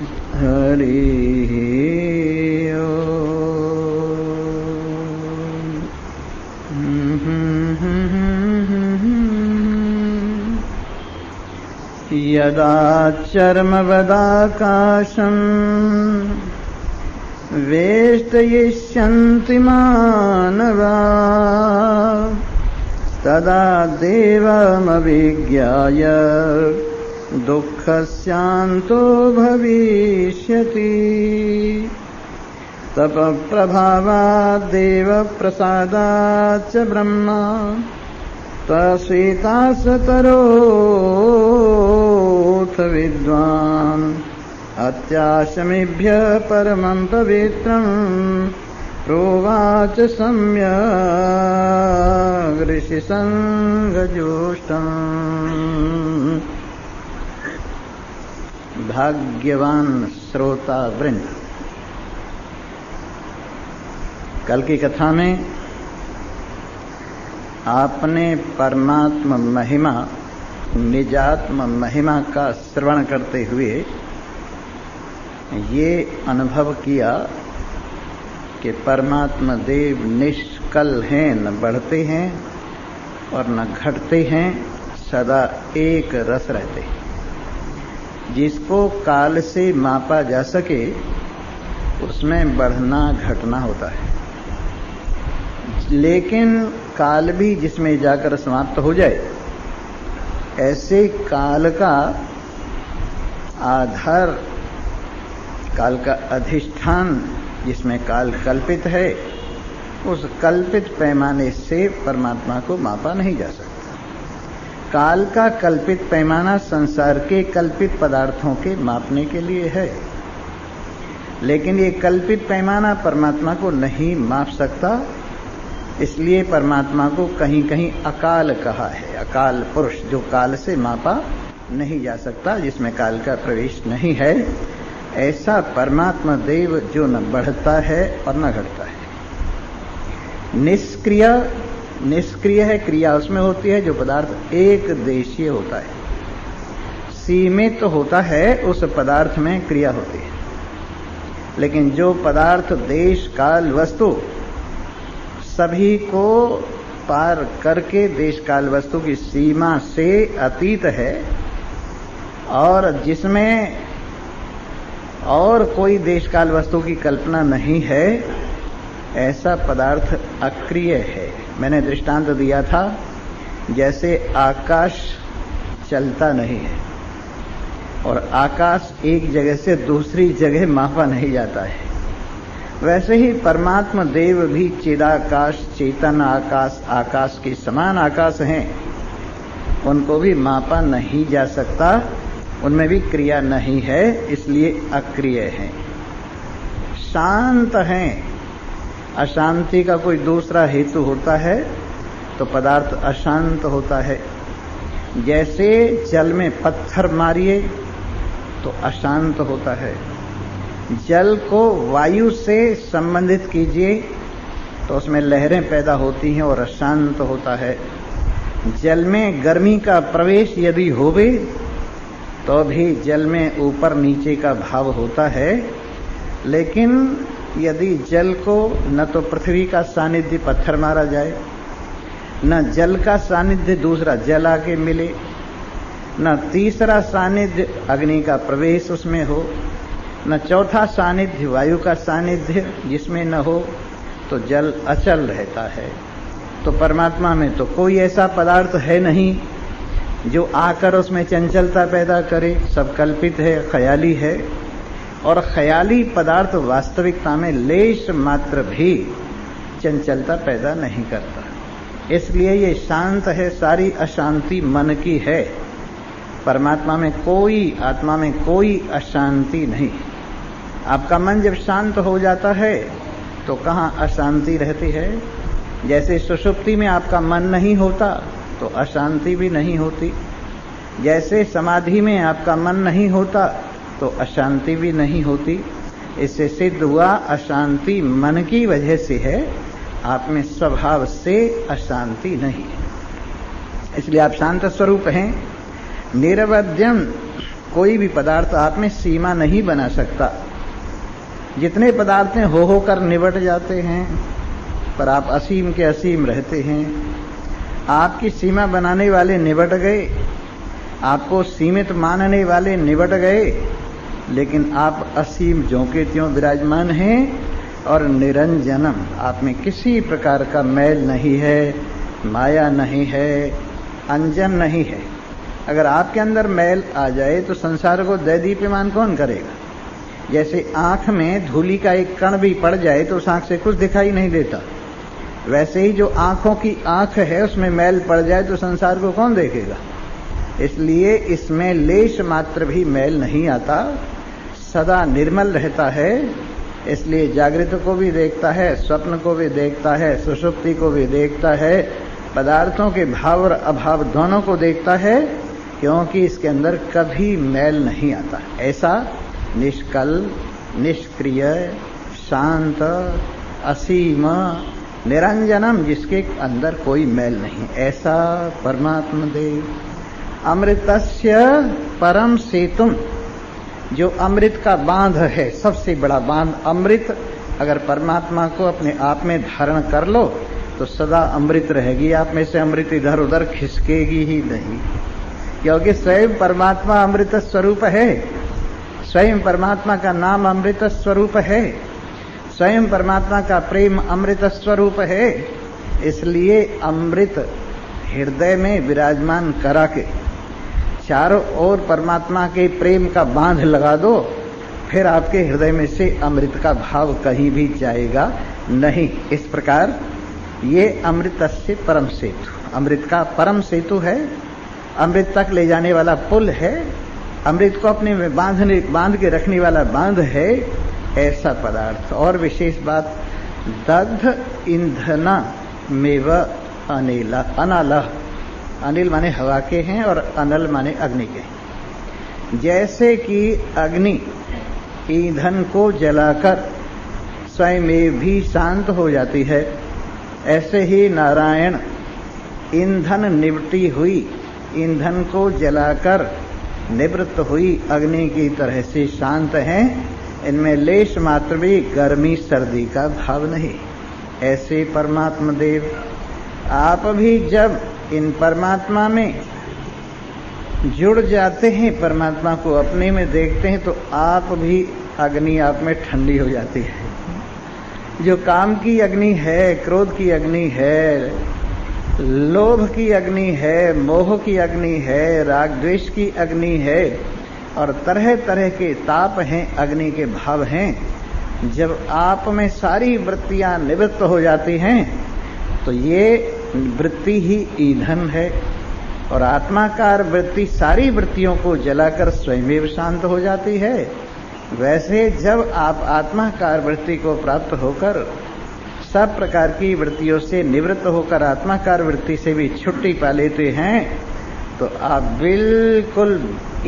हरि यदा चर्मवदाकाशम् वेष्टयिष्यन्ति मानवा तदा देवमभिज्ञाय दुःखस्यान्तो भविष्यति। तपप्रभावात् देवप्रसादात् च ब्रह्मा तस्वीतासतरोऽथ विद्वान् अत्याशमेभ्यः परमं पवित्रं प्रोवाच सम्यग् ऋषिसङ्गजुष्टम्। भाग्यवान श्रोता वृंद, कल की कथा में आपने परमात्म महिमा, निजात्म महिमा का श्रवण करते हुए ये अनुभव किया कि परमात्मा देव निष्कल हैं, न बढ़ते हैं और न घटते हैं, सदा एक रस रहते हैं। जिसको काल से मापा जा सके उसमें बढ़ना घटना होता है, लेकिन काल भी जिसमें जाकर समाप्त हो जाए, ऐसे काल का आधार, काल का अधिष्ठान जिसमें काल कल्पित है, उस कल्पित पैमाने से परमात्मा को मापा नहीं जा सकता। काल का कल्पित पैमाना संसार के कल्पित पदार्थों के मापने के लिए है, लेकिन ये कल्पित पैमाना परमात्मा को नहीं माप सकता। इसलिए परमात्मा को कहीं कहीं अकाल कहा है, अकाल पुरुष, जो काल से मापा नहीं जा सकता, जिसमें काल का प्रवेश नहीं है। ऐसा परमात्मा देव जो न बढ़ता है और न घटता है। निष्क्रिय, निष्क्रिय है, क्रिया उसमें होती है जो पदार्थ एक देशीय होता है, सीमित तो होता है, उस पदार्थ में क्रिया होती है। लेकिन जो पदार्थ देश काल वस्तु सभी को पार करके देश काल वस्तु की सीमा से अतीत है और जिसमें और कोई देश काल वस्तु की कल्पना नहीं है, ऐसा पदार्थ अक्रिय है। मैंने दृष्टांत दिया था, जैसे आकाश चलता नहीं है और आकाश एक जगह से दूसरी जगह मापा नहीं जाता है, वैसे ही परमात्मा देव भी चिदाकाश, चेतन आकाश, आकाश के समान आकाश हैं, उनको भी मापा नहीं जा सकता, उनमें भी क्रिया नहीं है, इसलिए अक्रिय हैं। शांत हैं। अशांति का कोई दूसरा हेतु होता है तो पदार्थ अशांत होता है। जैसे जल में पत्थर मारिए तो अशांत होता है, जल को वायु से संबंधित कीजिए तो उसमें लहरें पैदा होती हैं और अशांत होता है। जल में गर्मी का प्रवेश यदि होवे तो भी जल में ऊपर नीचे का भाव होता है, लेकिन यदि जल को न तो पृथ्वी का सानिध्य पत्थर मारा जाए, न जल का सानिध्य दूसरा जल आके मिले, न तीसरा सानिध्य अग्नि का प्रवेश उसमें हो, न चौथा सानिध्य वायु का सानिध्य जिसमें न हो, तो जल अचल रहता है। तो परमात्मा में तो कोई ऐसा पदार्थ है नहीं जो आकर उसमें चंचलता पैदा करे, सब कल्पित है, ख्याली है, और ख्याली पदार्थ वास्तविकता में लेश मात्र भी चंचलता पैदा नहीं करता। इसलिए ये शांत है, सारी अशांति मन की है। परमात्मा में कोई, आत्मा में कोई अशांति नहीं। आपका मन जब शांत हो जाता है तो कहाँ अशांति रहती है। जैसे सुषुप्ति में आपका मन नहीं होता तो अशांति भी नहीं होती, जैसे समाधि में आपका मन नहीं होता तो अशांति भी नहीं होती। इससे सिद्ध हुआ अशांति मन की वजह से है, आप में स्वभाव से अशांति नहीं है। इसलिए आप शांत स्वरूप हैं। निरवध्यम कोई भी पदार्थ आप में सीमा नहीं बना सकता। जितने पदार्थ हैं हो कर निबट जाते हैं, पर आप असीम के असीम रहते हैं। आपकी सीमा बनाने वाले निबट गए, आपको सीमित मानने वाले निबट गए, लेकिन आप असीम ज्यों के त्यों विराजमान हैं और निरंजनम, आप में किसी प्रकार का मैल नहीं है, माया नहीं है, अंजन नहीं है। अगर आपके अंदर मैल आ जाए तो संसार को दैदीप्यमान कौन करेगा? जैसे आंख में धूली का एक कण भी पड़ जाए तो उस आंख से कुछ दिखाई नहीं देता, वैसे ही जो आंखों की आंख है उसमें मैल पड़ जाए तो संसार को कौन देखेगा? इसलिए इसमें लेश मात्र भी मैल नहीं आता, सदा निर्मल रहता है। इसलिए जागृत को भी देखता है, स्वप्न को भी देखता है, सुषुप्ति को भी देखता है, पदार्थों के भाव और अभाव दोनों को देखता है, क्योंकि इसके अंदर कभी मैल नहीं आता। ऐसा निष्कल, निष्क्रिय, शांत, असीम, निरंजनम, जिसके अंदर कोई मैल नहीं, ऐसा परमात्मा देव। अमृतस्य परम सेतुम, जो अमृत का बांध है, सबसे बड़ा बांध अमृत। अगर परमात्मा को अपने आप में धारण कर लो तो सदा अमृत रहेगी, आप में से अमृत इधर उधर खिसकेगी ही नहीं, क्योंकि स्वयं परमात्मा अमृत स्वरूप है। स्वयं परमात्मा का नाम अमृत स्वरूप है, स्वयं परमात्मा का प्रेम अमृत स्वरूप है। इसलिए अमृत हृदय में विराजमान करा के चारों ओर परमात्मा के प्रेम का बांध लगा दो, फिर आपके हृदय में से अमृत का भाव कहीं भी जाएगा नहीं। इस प्रकार ये अमृतस्य परम सेतु, अमृत का परम सेतु है, अमृत तक ले जाने वाला पुल है, अमृत को अपने में बांध के रखने वाला बांध है, ऐसा पदार्थ। और विशेष बात, दग्ध ईंधना मेव अनिल, अनल, अनिल माने हवा के हैं और अनल माने अग्नि के। जैसे कि अग्नि ईंधन को जलाकर स्वयं में भी शांत हो जाती है, ऐसे ही नारायण ईंधन निवटी हुई, ईंधन को जलाकर निवृत्त हुई अग्नि की तरह से शांत हैं। इनमें लेश मात्र भी गर्मी सर्दी का भाव नहीं। ऐसे परमात्मा देव, आप भी जब इन परमात्मा में जुड़ जाते हैं, परमात्मा को अपने में देखते हैं, तो आप भी अग्नि आप में ठंडी हो जाती है। जो काम की अग्नि है, क्रोध की अग्नि है, लोभ की अग्नि है, मोह की अग्नि है, राग द्वेष की अग्नि है, और तरह तरह के ताप हैं, अग्नि के भाव हैं। जब आप में सारी वृत्तियां निवृत्त हो जाती हैं तो ये वृत्ति ही ईंधन है, और आत्माकार वृत्ति सारी वृत्तियों को जलाकर स्वयं शांत हो जाती है। वैसे जब आप आत्माकार वृत्ति को प्राप्त होकर सब प्रकार की वृत्तियों से निवृत्त होकर आत्माकार वृत्ति से भी छुट्टी पा लेते हैं, तो आप बिल्कुल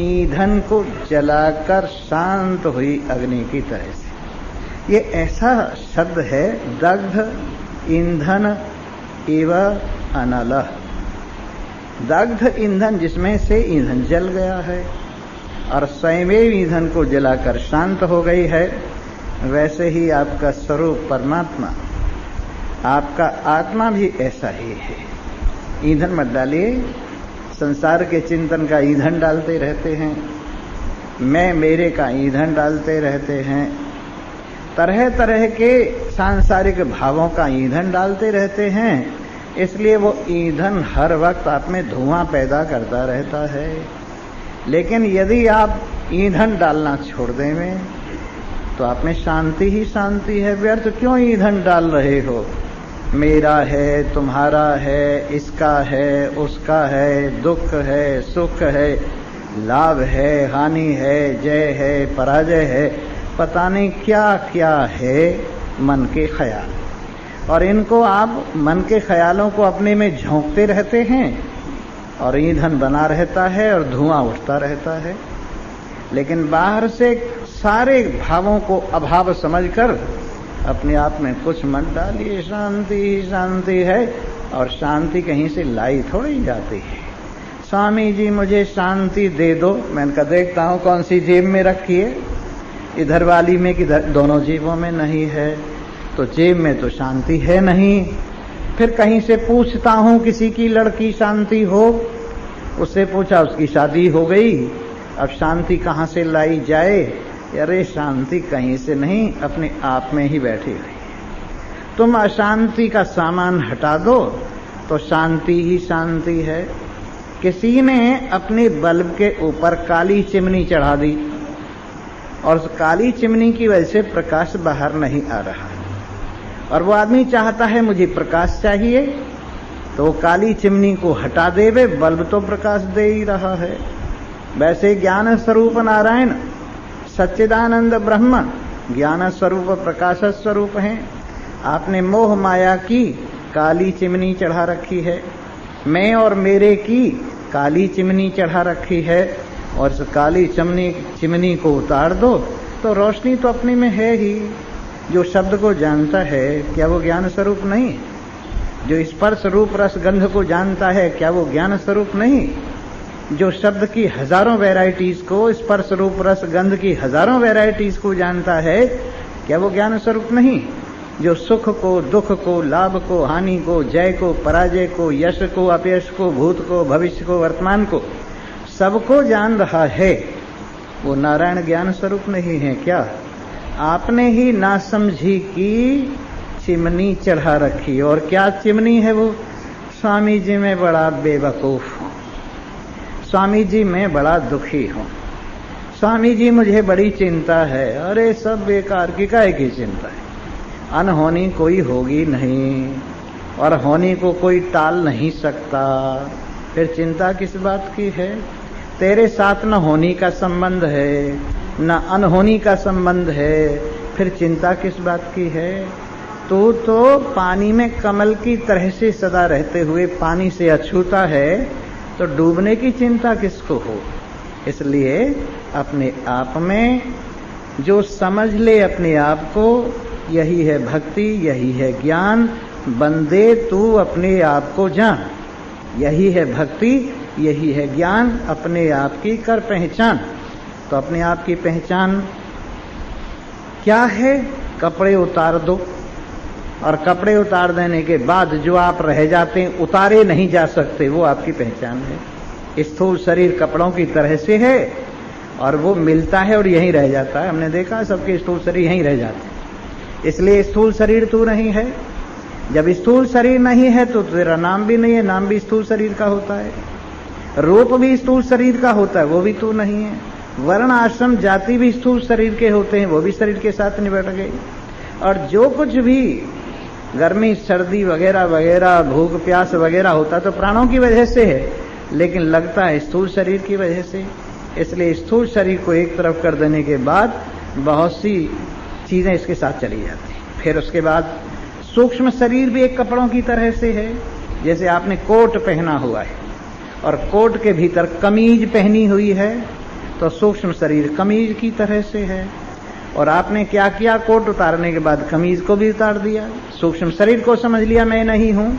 ईंधन को जलाकर शांत हुई अग्नि की तरह से। ये ऐसा शब्द है, दग्ध ईंधन एव अनल। दग्ध ईंधन जिसमें से ईंधन जल गया है और स्वयं ईंधन को जलाकर शांत हो गई है, वैसे ही आपका स्वरूप परमात्मा, आपका आत्मा भी ऐसा ही है। ईंधन मत डालिए, संसार के चिंतन का ईंधन डालते रहते हैं, मैं मेरे का ईंधन डालते रहते हैं, तरह तरह के सांसारिक भावों का ईंधन डालते रहते हैं। इसलिए वो ईंधन हर वक्त आप में धुआं पैदा करता रहता है। लेकिन यदि आप ईंधन डालना छोड़ दें तो आप में शांति ही शांति है। व्यर्थ क्यों ईंधन डाल रहे हो? मेरा है, तुम्हारा है, इसका है, उसका है, दुख है, सुख है, लाभ है, हानि है, जय है, पराजय है, पता नहीं क्या क्या है मन के ख्याल, और इनको आप मन के ख्यालों को अपने में झोंकते रहते हैं और ईंधन बना रहता है और धुआं उठता रहता है। लेकिन बाहर से सारे भावों को अभाव समझकर अपने आप में कुछ मत डालिए, शांति ही शांति है, और शांति कहीं से लाई थोड़ी जाती है। स्वामी जी मुझे शांति दे दो। मैंने कहा देखता हूँ कौन सी जेब में रखी है, इधर वाली में कि दोनों जेबों में नहीं है, तो जेब में तो शांति है नहीं। फिर कहीं से पूछता हूँ किसी की लड़की शांति हो, उससे पूछा उसकी शादी हो गई, अब शांति कहाँ से लाई जाए? अरे शांति कहीं से नहीं, अपने आप में ही बैठी हुई है। तुम अशांति का सामान हटा दो तो शांति ही शांति है। किसी ने अपने बल्ब के ऊपर काली चिमनी चढ़ा दी और उस काली चिमनी की वजह से प्रकाश बाहर नहीं आ रहा, और वो आदमी चाहता है मुझे प्रकाश चाहिए, तो वो काली चिमनी को हटा देवे, बल्ब तो प्रकाश दे ही रहा है। वैसे ज्ञान स्वरूप नारायण सच्चिदानंद ब्रह्म ज्ञान स्वरूप प्रकाश स्वरूप हैं। आपने मोह माया की काली चिमनी चढ़ा रखी है, मैं और मेरे की काली चिमनी चढ़ा रखी है, और इस काली चिमनी को उतार दो तो रोशनी तो अपने में है ही। जो शब्द को जानता है क्या वो ज्ञान स्वरूप नहीं? जो स्पर्श रूप रस गंध को जानता है क्या वो ज्ञान स्वरूप नहीं? जो शब्द की हजारों वैरायटीज को, स्पर्श रूप रस गंध की हजारों वैरायटीज को जानता है क्या वो ज्ञान स्वरूप नहीं? जो सुख को, दुख को, लाभ को, हानि को, जय को, पराजय को, यश को, अपयश को, भूत को, भविष्य को, वर्तमान को, सबको जान रहा है, वो नारायण ज्ञान स्वरूप नहीं है क्या? आपने ही नासमझी की चिमनी चढ़ा रखी। और क्या चिमनी है वो? स्वामी जी मैं बड़ा बेवकूफ हूँ, स्वामी जी मैं बड़ा दुखी हूँ, स्वामी जी मुझे बड़ी चिंता है। अरे सब बेकार की काहे की चिंता है? अनहोनी कोई होगी नहीं और होनी को कोई टाल नहीं सकता, फिर चिंता किस बात की है? तेरे साथ न होनी का संबंध है न अनहोनी का संबंध है, फिर चिंता किस बात की है? तू तो पानी में कमल की तरह से सदा रहते हुए पानी से अछूता है, तो डूबने की चिंता किसको हो? इसलिए अपने आप में जो समझ ले अपने आप को, यही है भक्ति, यही है ज्ञान। बंदे तू अपने आप को जान, यही है भक्ति, यही है ज्ञान। अपने आप की कर पहचान। तो अपने आप की पहचान क्या है? कपड़े उतार दो, और कपड़े उतार देने के बाद जो आप रह जाते हैं, उतारे नहीं जा सकते, वो आपकी पहचान है। स्थूल शरीर कपड़ों की तरह से है और वो मिलता है और यहीं रह जाता है। हमने देखा सबके स्थूल शरीर यहीं रह जाते हैं, इसलिए स्थूल शरीर तू नहीं है। जब स्थूल शरीर नहीं है तो तेरा नाम भी नहीं है, नाम भी स्थूल शरीर का होता है, रूप भी स्थूल शरीर का होता है, वो भी तू नहीं है। वर्ण आश्रम जाति भी स्थूल शरीर के होते हैं, वो भी शरीर के साथ निबट गए। और जो कुछ भी गर्मी सर्दी वगैरह वगैरह, भूख प्यास वगैरह होता तो प्राणों की वजह से है, लेकिन लगता है स्थूल शरीर की वजह से। इसलिए स्थूल शरीर को एक तरफ कर देने के बाद बहुत सी चीजें इसके साथ चली जाती हैं। फिर उसके बाद सूक्ष्म शरीर भी एक कपड़ों की तरह से है। जैसे आपने कोट पहना हुआ है और कोट के भीतर कमीज पहनी हुई है, तो सूक्ष्म शरीर कमीज की तरह से है। और आपने क्या किया? कोट उतारने के बाद कमीज को भी उतार दिया, सूक्ष्म शरीर को समझ लिया मैं नहीं हूं।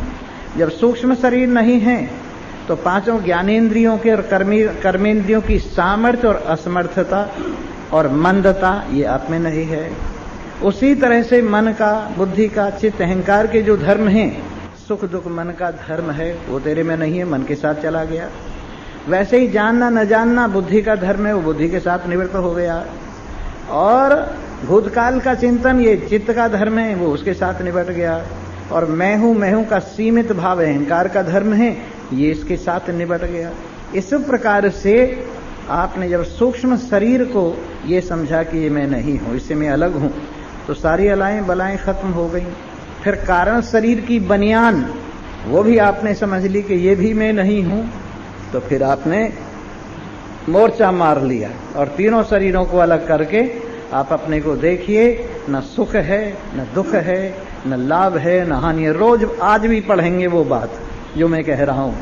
जब सूक्ष्म शरीर नहीं है तो पांचों ज्ञानेंद्रियों के और कर्मेंद्रियों की सामर्थ्य और असमर्थता और मंदता ये आप में नहीं है। उसी तरह से मन का, बुद्धि का, चित्त अहंकार के जो धर्म हैं, सुख दुख मन का धर्म है, वो तेरे में नहीं है, मन के साथ चला गया। वैसे ही जानना न जानना बुद्धि का धर्म है, वो बुद्धि के साथ निवृत्त हो गया। और भूतकाल का चिंतन ये चित्त का धर्म है, वो उसके साथ निबट गया। और मैं हूं का सीमित भाव अहंकार का धर्म है, ये इसके साथ निबट गया। इस प्रकार से आपने जब सूक्ष्म शरीर को ये समझा कि ये मैं नहीं हूं, इससे मैं अलग हूं, तो सारी अलाएं बलाएं खत्म हो गई। फिर कारण शरीर की बनियान वो भी आपने समझ ली कि ये भी मैं नहीं हूं, तो फिर आपने मोर्चा मार लिया और तीनों शरीरों को अलग करके आप अपने को देखिए। न सुख है, न दुख है, न लाभ है, न हानि है। रोज आज भी पढ़ेंगे वो बात जो मैं कह रहा हूं।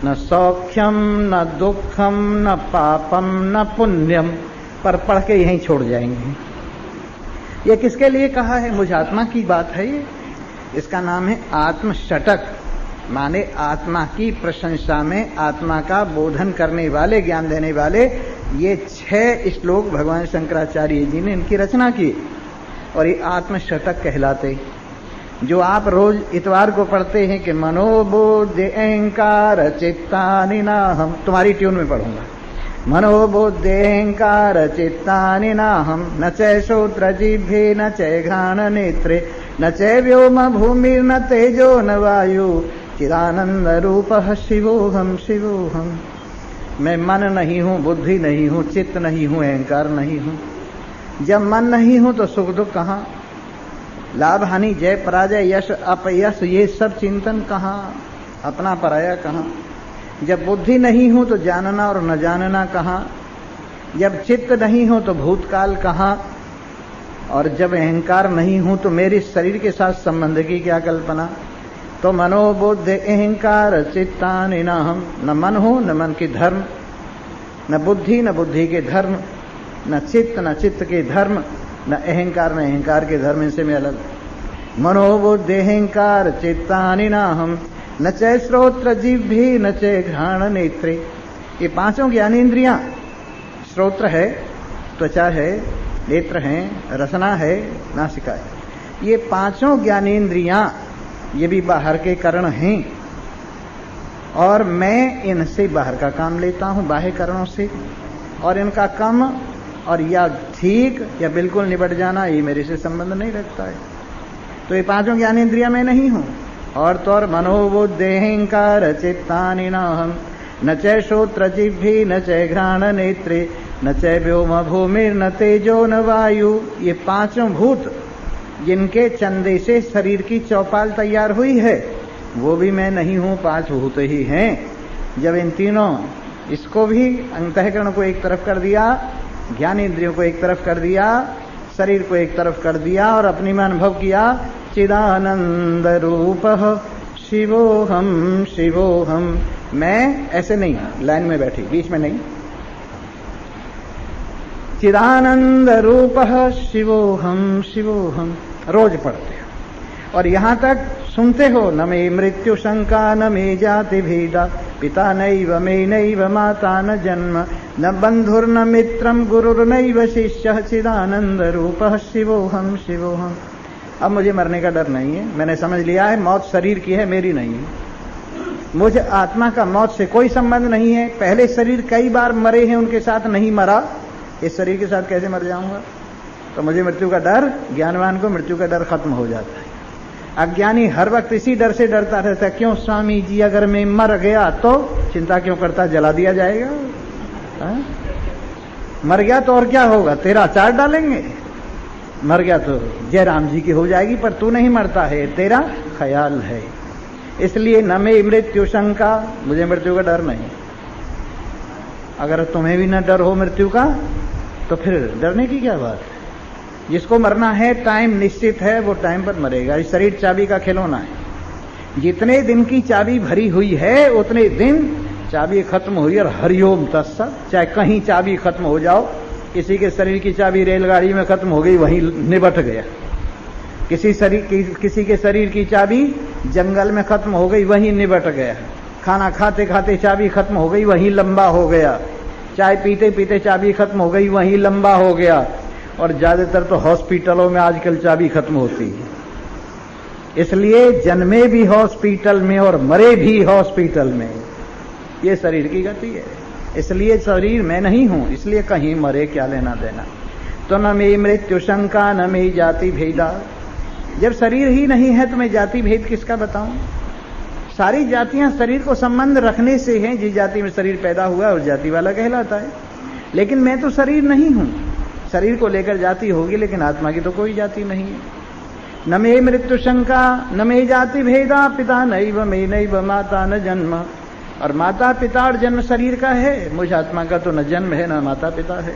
न सौख्यम, न दुखम, न पापम, न पुण्यम, पर पढ़ के यहीं छोड़ जाएंगे। ये किसके लिए कहा है? मुझ आत्मा की बात है ये। इसका नाम है आत्म षटक। माने आत्मा की प्रशंसा में, आत्मा का बोधन करने वाले, ज्ञान देने वाले ये 6 श्लोक भगवान शंकराचार्य जी ने इनकी रचना की और ये आत्मशतक कहलाते, जो आप रोज इतवार को पढ़ते हैं कि मनोबोधि अहंकार चित्तानि नाहम, तुम्हारी ट्यून में पढ़ूंगा, मनोबुद्धि अहंकार चित्तानि नाहम न च श्रोत्र जिह्वे न च घ्राण नेत्रे न च व्योम भूमिर्न तेजो न वायु चिदानंद रूपः शिवोहम शिवोहम। मैं मन नहीं हूँ, बुद्धि नहीं हूँ, चित्त नहीं हूँ, अहंकार नहीं हूँ। जब मन नहीं हूँ तो सुख दुख कहाँ, लाभ हानि, जय पराजय, यश अपयश, ये सब चिंतन कहाँ, अपना पराया कहाँ। जब बुद्धि नहीं हूँ तो जानना और न जानना कहाँ, जब चित्त नहीं हो तो भूतकाल कहाँ, और जब अहंकार नहीं हूँ तो मेरे शरीर के साथ संबंध की क्या कल्पना। तो मनोबुद्धि अहंकार चित्तानि नाहम, न मन हो न मन के धर्म, न बुद्धि न बुद्धि के धर्म, न चित्त के धर्म, न अहंकार न अहंकार के धर्म, इनसे मैं अलग। मनोबुद्धि अहंकार चित्तानि नाहम न च श्रोत्र जिह्वे न च घ्राण नेत्रे। ये 5 ज्ञानेन्द्रियां, श्रोत्र है, त्वचा है, नेत्र हैं, रसना है, नासिका है, ये 5 ज्ञानेन्द्रियां ये भी बाहर के करण हैं और मैं इनसे बाहर का काम लेता हूं, बाह्य करणों से, और इनका कम और या ठीक या बिल्कुल निबट जाना ये मेरे से संबंध नहीं रखता है। तो ये 5 ज्ञानेन्द्रियां मैं नहीं हूं। और तो और मनोबुद्धि अहंकार चित्तानि नाहम न च श्रोत्र जिह्वे न च घ्राण नेत्रे न च व्योम भूमिर्न तेजो न वायु। ये 5 भूत जिनके चंदे से शरीर की चौपाल तैयार हुई है वो भी मैं नहीं हूं, 5 भूत ही हैं। जब इन तीनों, इसको भी अंतःकरण को एक तरफ कर दिया, ज्ञानेंद्रियों को एक तरफ कर दिया, शरीर को एक तरफ कर दिया और अपनी में अनुभव किया, चिदानंद रूपः शिवोहम शिवोहम। मैं ऐसे नहीं, लाइन में बैठी, बीच में नहीं, चिदानंद रूपः शिवोहम शिवोहम रोज पढ़ते हो और यहां तक सुनते हो। न मे मृत्यु शंका न मे जाति भेदा पिता नैव मे नैव माता न जन्म न बंधुर्न मित्रम गुरुर्नैव शिष्यः चिदानंद रूपः शिवोहम शिवोहम। अब मुझे मरने का डर नहीं है, मैंने समझ लिया है मौत शरीर की है, मेरी नहीं है। मुझे आत्मा का मौत से कोई संबंध नहीं है। पहले शरीर कई बार मरे हैं, उनके साथ नहीं मरा, इस शरीर के साथ कैसे मर जाऊंगा। तो मुझे मृत्यु का डर, ज्ञानवान को मृत्यु का डर खत्म हो जाता है। अज्ञानी हर वक्त इसी डर से डरता रहता है, क्यों स्वामी जी अगर मैं मर गया तो चिंता क्यों करता, जला दिया जाएगा। मर गया तो और क्या होगा, तेरा अचार डालेंगे। मर गया तो जय राम जी की हो जाएगी, पर तू नहीं मरता है, तेरा ख्याल है। इसलिए न मे मृत्यु शंका, मुझे मृत्यु का डर नहीं। अगर तुम्हें भी न डर हो मृत्यु का तो फिर डरने की क्या बात है। जिसको मरना है, टाइम निश्चित है, वो टाइम पर मरेगा। इस शरीर चाबी का खिलौना है, जितने दिन की चाबी भरी हुई है उतने दिन चाबी खत्म हुई। और हरिओम तत्सत, चाहे कहीं चाबी खत्म हो जाओ, किसी के शरीर की चाबी रेलगाड़ी में खत्म हो गई, वहीं निबट गया। किसी के शरीर की चाबी जंगल में खत्म हो गई, वहीं निबट गया। खाना खाते खाते चाबी खत्म हो गई, वहीं लंबा हो गया। चाय पीते पीते चाबी खत्म हो गई, वहीं लंबा हो गया। और ज्यादातर तो हॉस्पिटलों में आजकल चाबी खत्म होती है। इसलिए जन्मे भी हॉस्पिटल में और मरे भी हॉस्पिटल में, ये शरीर की गति है। इसलिए शरीर मैं नहीं हूं, इसलिए कहीं मरे क्या लेना देना। तो न मे मृत्यु शंका न मे जाति भेदा। जब शरीर ही नहीं है तो मैं जाति भेद किसका बताऊं। सारी जातियां शरीर को संबंध रखने से हैं। जिस जाति में शरीर पैदा हुआ उस जाति वाला कहलाता है। लेकिन मैं तो शरीर नहीं हूं। शरीर को लेकर जाति होगी, लेकिन आत्मा की तो कोई जाति नहीं है। न मे मृत्यु शंका न मे जाति भेदा पिता नैव मे नैव माता न जन्म। और माता पिता और जन्म शरीर का है, मुझ आत्मा का तो न जन्म है न माता पिता है।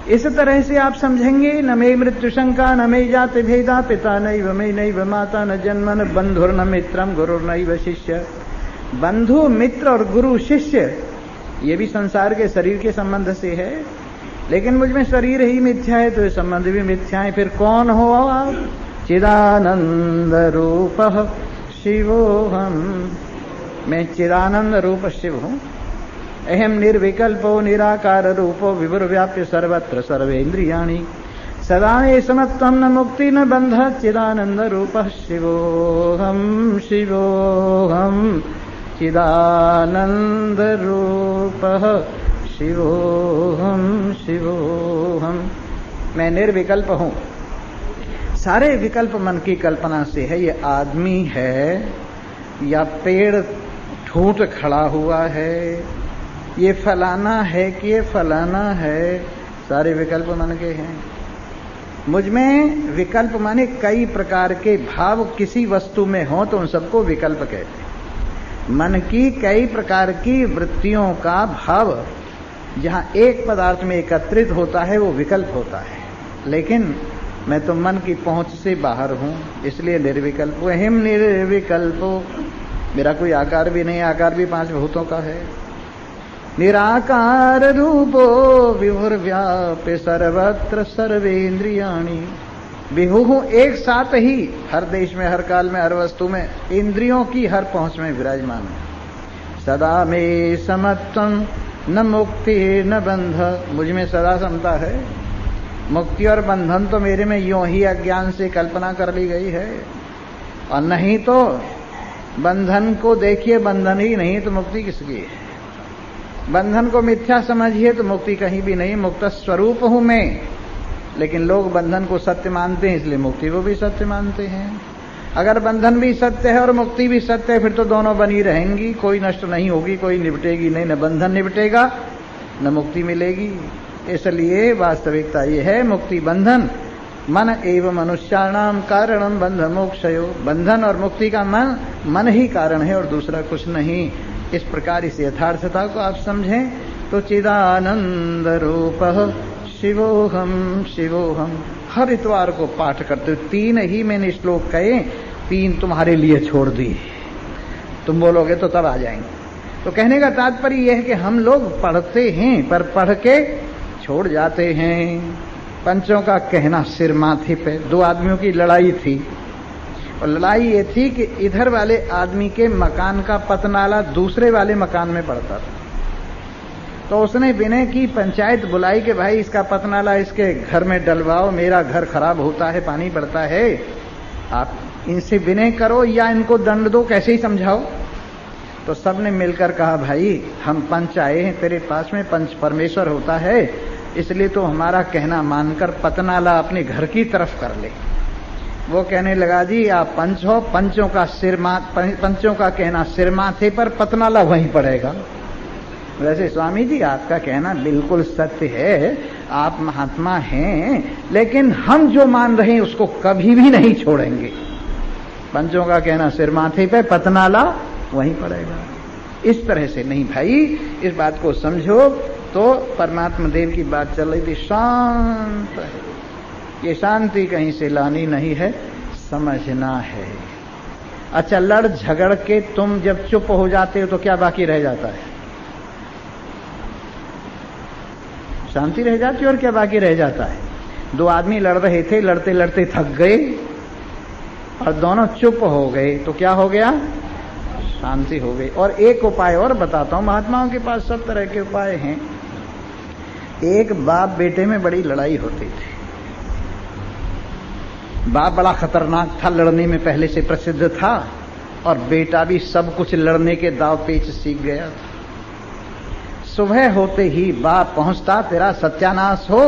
इस तरह से आप समझेंगे, न मे मृत्यु शंका न मे जाति भेदा पिता नैव मे नैव माता न जन्म न बंधुर न मित्रम गुरुर्नैव शिष्य। बंधु मित्र और गुरु शिष्य ये भी संसार के शरीर के संबंध से है, लेकिन मुझ में शरीर ही मिथ्या है तो ये संबंध भी मिथ्या है। फिर कौन हो आप। चिदानंद रूपः शिवोहम, मैं चिदानंद रूप शिव हूँ। अहम निर्विकल्पो निराकार रूपो विभुर्व्याप्य सर्वत्र सर्वेन्द्रियाणि, सदा मे समत्वं न मुक्ति न बंध, चिदानंद रूप शिवोहम शिवोहम चिदानंद रूप शिवोहम शिवोहम। मैं निर्विकल्प हूँ, सारे विकल्प मन की कल्पना से है। ये आदमी है या पेड़ ठूंठ खड़ा हुआ है, ये फलाना है कि ये फलाना है, सारे विकल्प मन के हैं। मुझ में विकल्प माने कई प्रकार के भाव किसी वस्तु में हो तो उन सबको विकल्प कहते हैं। मन की कई प्रकार की वृत्तियों का भाव जहाँ एक पदार्थ में एकत्रित होता है वो विकल्प होता है। लेकिन मैं तो मन की पहुंच से बाहर हूं, इसलिए निर्विकल्प। अहम निर्विकल्पो, मेरा कोई आकार भी नहीं, आकार भी 5 भूतों का है। निराकार रूपो विभुर्व्याप्य सर्वत्र सर्वेन्द्रियाणि, विभु हूं एक साथ ही हर देश में, हर काल में, हर वस्तु में, इंद्रियों की हर पहुंच में विराजमान है। सदा में समत्वम न मुक्ति न बंध, मुझ में सदा समता है। मुक्ति और बंधन तो मेरे में यूं ही अज्ञान से कल्पना कर ली गई है, और नहीं तो बंधन को देखिए, बंधन ही नहीं तो मुक्ति किसकी है। बंधन को मिथ्या समझिए तो मुक्ति कहीं भी नहीं, मुक्त स्वरूप हूं मैं। लेकिन लोग बंधन को सत्य मानते हैं, इसलिए मुक्ति को भी सत्य मानते हैं। अगर बंधन भी सत्य है और मुक्ति भी सत्य है, फिर तो दोनों बनी रहेंगी, कोई नष्ट नहीं होगी, कोई निपटेगी नहीं, न बंधन निपटेगा न मुक्ति मिलेगी। इसलिए वास्तविकता ये है, मुक्ति बंधन मन एवं मनुष्याणाम कारणम बंध मोक्षयो, बंधन और मुक्ति का मन ही कारण है और दूसरा कुछ नहीं। इस प्रकार इस यथार्थता को आप समझें तो चिदानंद रूप शिवोहम शिवोहम। हर इतवार को पाठ करते हो, 3 ही मैंने श्लोक कहे, 3 तुम्हारे लिए छोड़ दिए, तुम बोलोगे तो तब आ जाएंगे। तो कहने का तात्पर्य यह है कि हम लोग पढ़ते हैं पर पढ़ के छोड़ जाते हैं। पंचों का कहना सिर माथे पे। 2 आदमियों की लड़ाई थी, और लड़ाई ये थी कि इधर वाले आदमी के मकान का पतनाला दूसरे वाले मकान में पड़ता था। तो उसने विनय की, पंचायत बुलाई कि भाई इसका पतनाला इसके घर में डलवाओ, मेरा घर खराब होता है, पानी पड़ता है, आप इनसे विनय करो या इनको दंड दो, कैसे ही समझाओ। तो सबने मिलकर कहा भाई हम पंच आए हैं तेरे पास में, पंच परमेश्वर होता है, इसलिए तो हमारा कहना मानकर पतनाला अपने घर की तरफ कर ले। वो कहने लगा जी आप पंच हो, पंचों का कहना सिर माथे पर, पतनाला वहीं पड़ेगा। वैसे स्वामी जी आपका कहना बिल्कुल सत्य है, आप महात्मा हैं, लेकिन हम जो मान रहे हैं उसको कभी भी नहीं छोड़ेंगे। पंचों का कहना सिर माथे पे, पतनाला वहीं पड़ेगा। इस तरह से नहीं भाई, इस बात को समझो। तो परमात्मा देव की बात चल रही थी, शांत है, ये शांति कहीं से लानी नहीं है, समझना है। अच्छा, लड़ झगड़ के तुम जब चुप हो जाते हो तो क्या बाकी रह जाता है? शांति रह जाती है, और क्या बाकी रह जाता है? 2 आदमी लड़ रहे थे, लड़ते लड़ते थक गए और दोनों चुप हो गए, तो क्या हो गया? शांति हो गई। और एक उपाय और बताता हूं, महात्माओं के पास सब तरह के उपाय हैं। एक बाप बेटे में बड़ी लड़ाई होती थी। बाप बड़ा खतरनाक था, लड़ने में पहले से प्रसिद्ध था, और बेटा भी सब कुछ लड़ने के दाव पेच सीख गया था। सुबह होते ही बाप पहुंचता, तेरा सत्यानाश हो,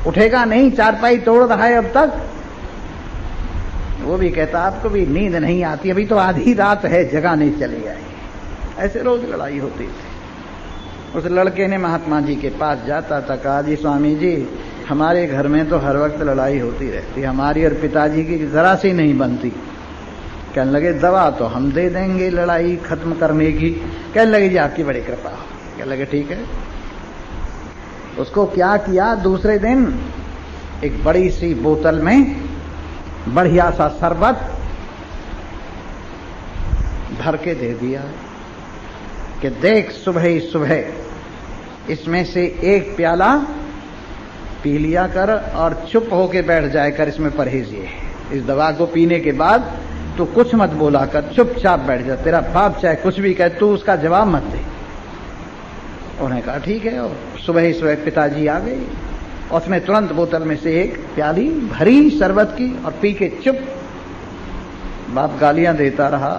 उठेगा नहीं, चारपाई तोड़ रहा है अब तक। वो भी कहता आपको भी नींद नहीं आती, अभी तो आधी रात है, जगाने चली आई। ऐसे रोज लड़ाई होती थी। उस लड़के ने महात्मा जी के पास जाता था, कहा जी स्वामी जी हमारे घर में तो हर वक्त लड़ाई होती रहती, हमारी और पिताजी की जरा सी नहीं बनती। कहने लगे दवा तो हम दे देंगे लड़ाई खत्म करने की। कहने लगे जी आपकी बड़ी कृपा हो। कहने लगे ठीक है। उसको क्या किया, दूसरे दिन एक बड़ी सी बोतल में बढ़िया सा शरबत भर के दे दिया कि देख सुबह ही सुबह इसमें से एक प्याला पी लिया कर और चुप होके बैठ जाए कर, इसमें परहेज ये है। इस दवा को पीने के बाद तू कुछ मत बोला कर, चुपचाप बैठ जा, तेरा बाप चाहे कुछ भी कहे तू उसका जवाब मत दे। उन्होंने कहा ठीक है। और सुबह ही सुबह पिताजी आ गए, उसने तुरंत बोतल में से एक प्याली भरी शरबत की और पी के चुप। बाप गालियां देता रहा,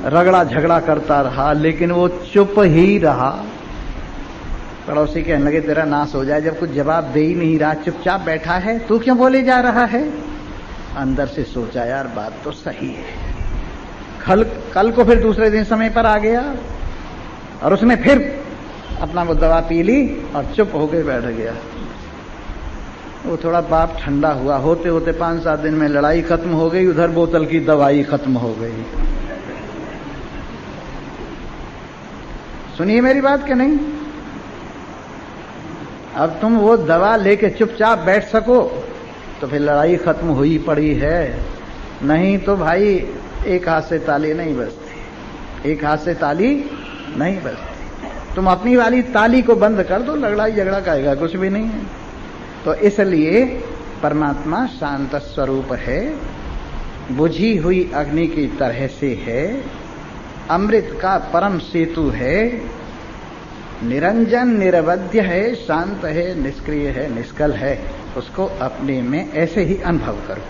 रगड़ा झगड़ा करता रहा, लेकिन वो चुप ही रहा। पड़ोसी कहने लगे तेरा नाश हो जाए, जब कुछ जवाब दे ही नहीं रहा, चुपचाप बैठा है, तू क्यों बोले जा रहा है। अंदर से सोचा यार बात तो सही है। कल को फिर दूसरे दिन समय पर आ गया और उसने फिर अपना वो दवा पी ली और चुप होके बैठ गया। वो थोड़ा बाप ठंडा हुआ, होते होते 5-7 दिन में लड़ाई खत्म हो गई, उधर बोतल की दवाई खत्म हो गई। सुनिए मेरी बात कि नहीं। अब तुम वो दवा लेके चुपचाप बैठ सको तो फिर लड़ाई खत्म हुई पड़ी है, नहीं तो भाई एक हाथ से ताली नहीं बजती, एक हाथ से ताली नहीं बजती। तुम अपनी वाली ताली को बंद कर दो, लड़ाई झगड़ा करेगा कुछ भी नहीं है। तो इसलिए परमात्मा शांत स्वरूप है, बुझी हुई अग्नि की तरह से है, अमृत का परम सेतु है, निरंजन निरवध्य है, शांत है, निष्क्रिय है, निष्कल है। उसको अपने में ऐसे ही अनुभव करो।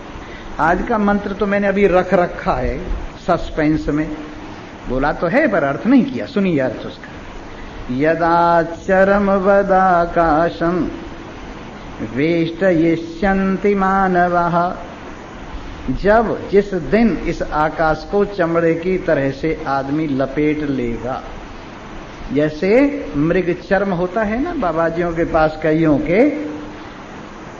आज का मंत्र तो मैंने अभी रख रखा है सस्पेंस में, बोला तो है पर अर्थ नहीं किया। सुनिए अर्थ उसका। यदाचरम वदाकाशम वेष्टयिष्यन्ति मानवः, जब जिस दिन इस आकाश को चमड़े की तरह से आदमी लपेट लेगा। जैसे मृग चर्म होता है ना, बाबाजियों के पास कईयों के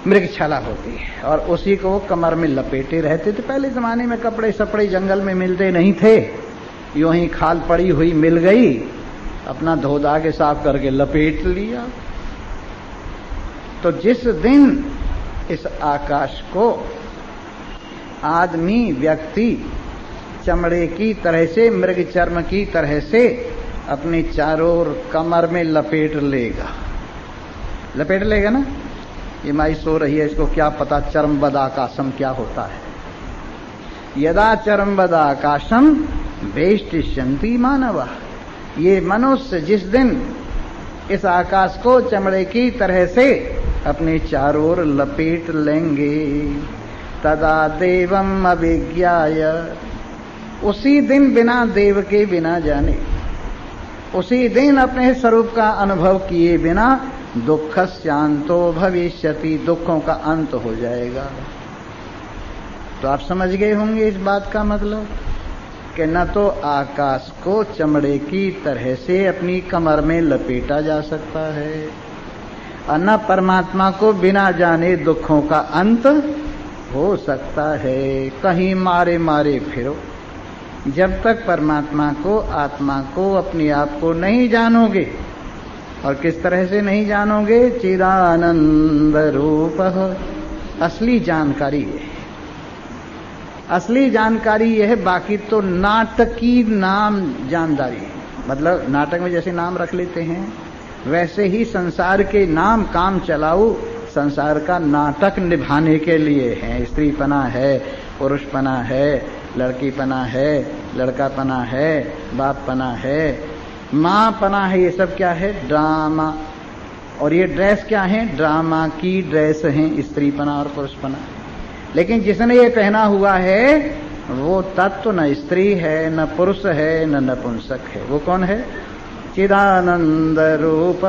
मृगछाला होती है और उसी को कमर में लपेटे रहते थे। पहले जमाने में कपड़े सपड़े जंगल में मिलते नहीं थे, यूं ही खाल पड़ी हुई मिल गई, अपना धो धा के साफ करके लपेट लिया। तो जिस दिन इस आकाश को आदमी व्यक्ति चमड़े की तरह से, मृग चर्म की तरह से अपने चारों ओर कमर में लपेट लेगा, लपेट लेगा ना। ये माई सो रही है, इसको क्या पता चरमबद आकाशम क्या होता है। यदा चरमबद आकाशम वेष्टिष्यन्ति मानवः, ये मनुष्य जिस दिन इस आकाश को चमड़े की तरह से अपने चारों ओर लपेट लेंगे, तदा देवम अभिज्ञाय, उसी दिन बिना देव के बिना जाने, उसी दिन अपने स्वरूप का अनुभव किए बिना दुख शांतो भविष्यति, दुखों का अंत हो जाएगा। तो आप समझ गए होंगे इस बात का मतलब कि न तो आकाश को चमड़े की तरह से अपनी कमर में लपेटा जा सकता है और न परमात्मा को बिना जाने दुखों का अंत हो सकता है। कहीं मारे मारे फिरो, जब तक परमात्मा को, आत्मा को, अपने आप को नहीं जानोगे। और किस तरह से नहीं जानोगे? चिदानंद रूप, असली जानकारी ये है, असली जानकारी यह है। बाकी तो नाटकी नाम जानदारी है, मतलब नाटक में जैसे नाम रख लेते हैं वैसे ही संसार के नाम काम चलाऊ संसार का नाटक निभाने के लिए है। स्त्रीपना है, पुरुषपना है, लड़कीपना है, लड़कापना है, बापपना है, माँ पना है, ये सब क्या है? ड्रामा। और ये ड्रेस क्या है? ड्रामा की ड्रेस है, स्त्रीपना और पुरुषपना। लेकिन जिसने ये पहना हुआ है वो तत्व न स्त्री है, न पुरुष है, न नपुंसक है। वो कौन है? चिदानंद रूप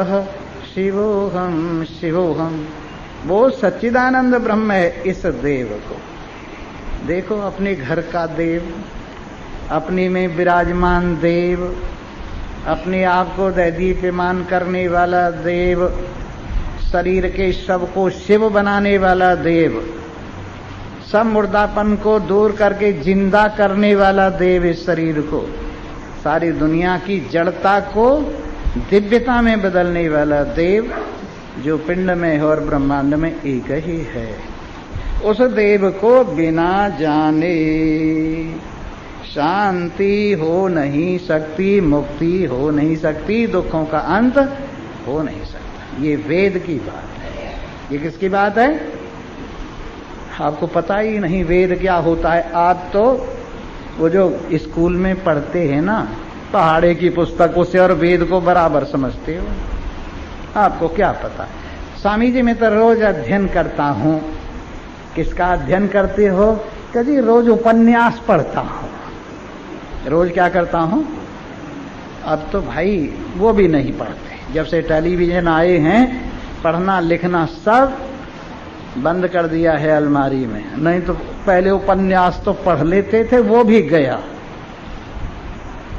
शिवोहम शिवोहम, वो सच्चिदानंद ब्रह्म है। इस देव को देखो, अपने घर का देव, अपने में विराजमान देव, अपने आप को दैदीप्यमान करने वाला देव, शरीर के शव को शिव बनाने वाला देव, सब मुर्दापन को दूर करके जिंदा करने वाला देव, इस शरीर को, सारी दुनिया की जड़ता को दिव्यता में बदलने वाला देव, जो पिंड में है और ब्रह्मांड में एक ही है। उस देव को बिना जाने शांति हो नहीं सकती, मुक्ति हो नहीं सकती, दुखों का अंत हो नहीं सकता। ये वेद की बात है। ये किसकी बात है? आपको पता ही नहीं वेद क्या होता है। आप तो वो जो स्कूल में पढ़ते हैं ना पहाड़े की पुस्तकों से और वेद को बराबर समझते हो, आपको क्या पता। स्वामी जी मैं तो रोज अध्ययन करता हूँ। किसका अध्ययन करते हो? कि जी रोज उपन्यास पढ़ता हूँ। रोज क्या करता हूँ? अब तो भाई वो भी नहीं पढ़ते। जब से टेलीविजन आए हैं पढ़ना लिखना सब बंद कर दिया है अलमारी में। नहीं तो पहले उपन्यास तो पढ़ लेते थे, वो भी गया।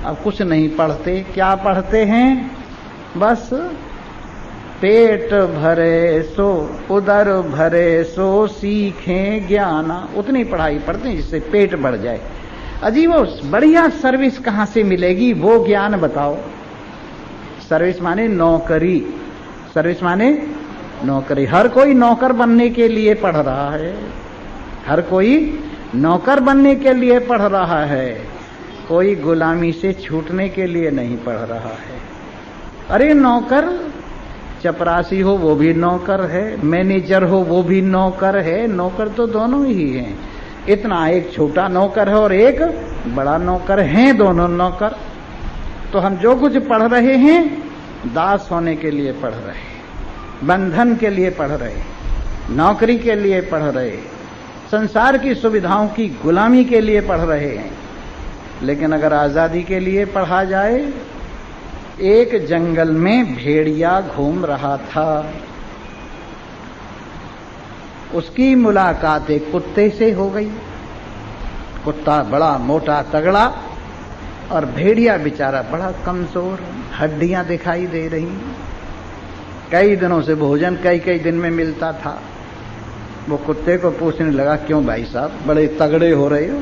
अब कुछ नहीं पढ़ते। क्या पढ़ते हैं? बस पेट भरे सो उदर भरे सो सीखें ज्ञान, उतनी पढ़ाई पढ़ते हैं जिससे पेट बढ़ जाए। अजी वो बढ़िया सर्विस कहाँ से मिलेगी? वो ज्ञान बताओ। सर्विस माने नौकरी। सर्विस माने नौकरी। हर कोई नौकर बनने के लिए पढ़ रहा है। हर कोई नौकर बनने के लिए पढ़ रहा है। कोई गुलामी से छूटने के लिए नहीं पढ़ रहा है। अरे नौकर चपरासी हो वो भी नौकर है, मैनेजर हो वो भी नौकर है। नौकर तो दोनों ही हैं। इतना एक छोटा नौकर है और एक बड़ा नौकर है, दोनों नौकर। तो हम जो कुछ पढ़ रहे हैं दास होने के लिए पढ़ रहे, बंधन के लिए पढ़ रहे, नौकरी के लिए पढ़ रहे, संसार की सुविधाओं की गुलामी के लिए पढ़ रहे हैं। लेकिन अगर आजादी के लिए पढ़ा जाए, एक जंगल में भेड़िया घूम रहा था। उसकी मुलाकात एक कुत्ते से हो गई। कुत्ता बड़ा मोटा तगड़ा और भेड़िया बेचारा बड़ा कमजोर, हड्डियां दिखाई दे रही। कई दिनों से भोजन कई दिन में मिलता था। वो कुत्ते को पूछने लगा, क्यों भाई साहब बड़े तगड़े हो रहे हो?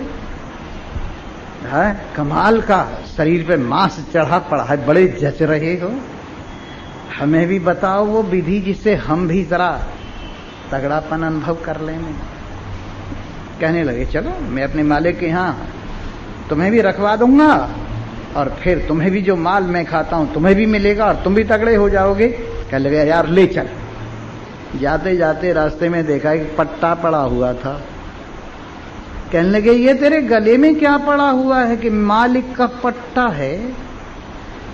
है कमाल का शरीर पे मांस चढ़ा पड़ा है, बड़े जच रहे हो। हमें भी बताओ वो विधि जिससे हम भी जरा तगड़ापन अनुभव कर लेंगे। कहने लगे, चलो मैं अपने मालिक के यहाँ तुम्हें भी रखवा दूंगा और फिर तुम्हें भी जो माल मैं खाता हूं तुम्हें भी मिलेगा और तुम भी तगड़े हो जाओगे। कहने लगे, यार ले चल। जाते जाते रास्ते में देखा एक पट्टा पड़ा हुआ था। कहने लगे, ये तेरे गले में क्या पड़ा हुआ है? कि मालिक का पट्टा है,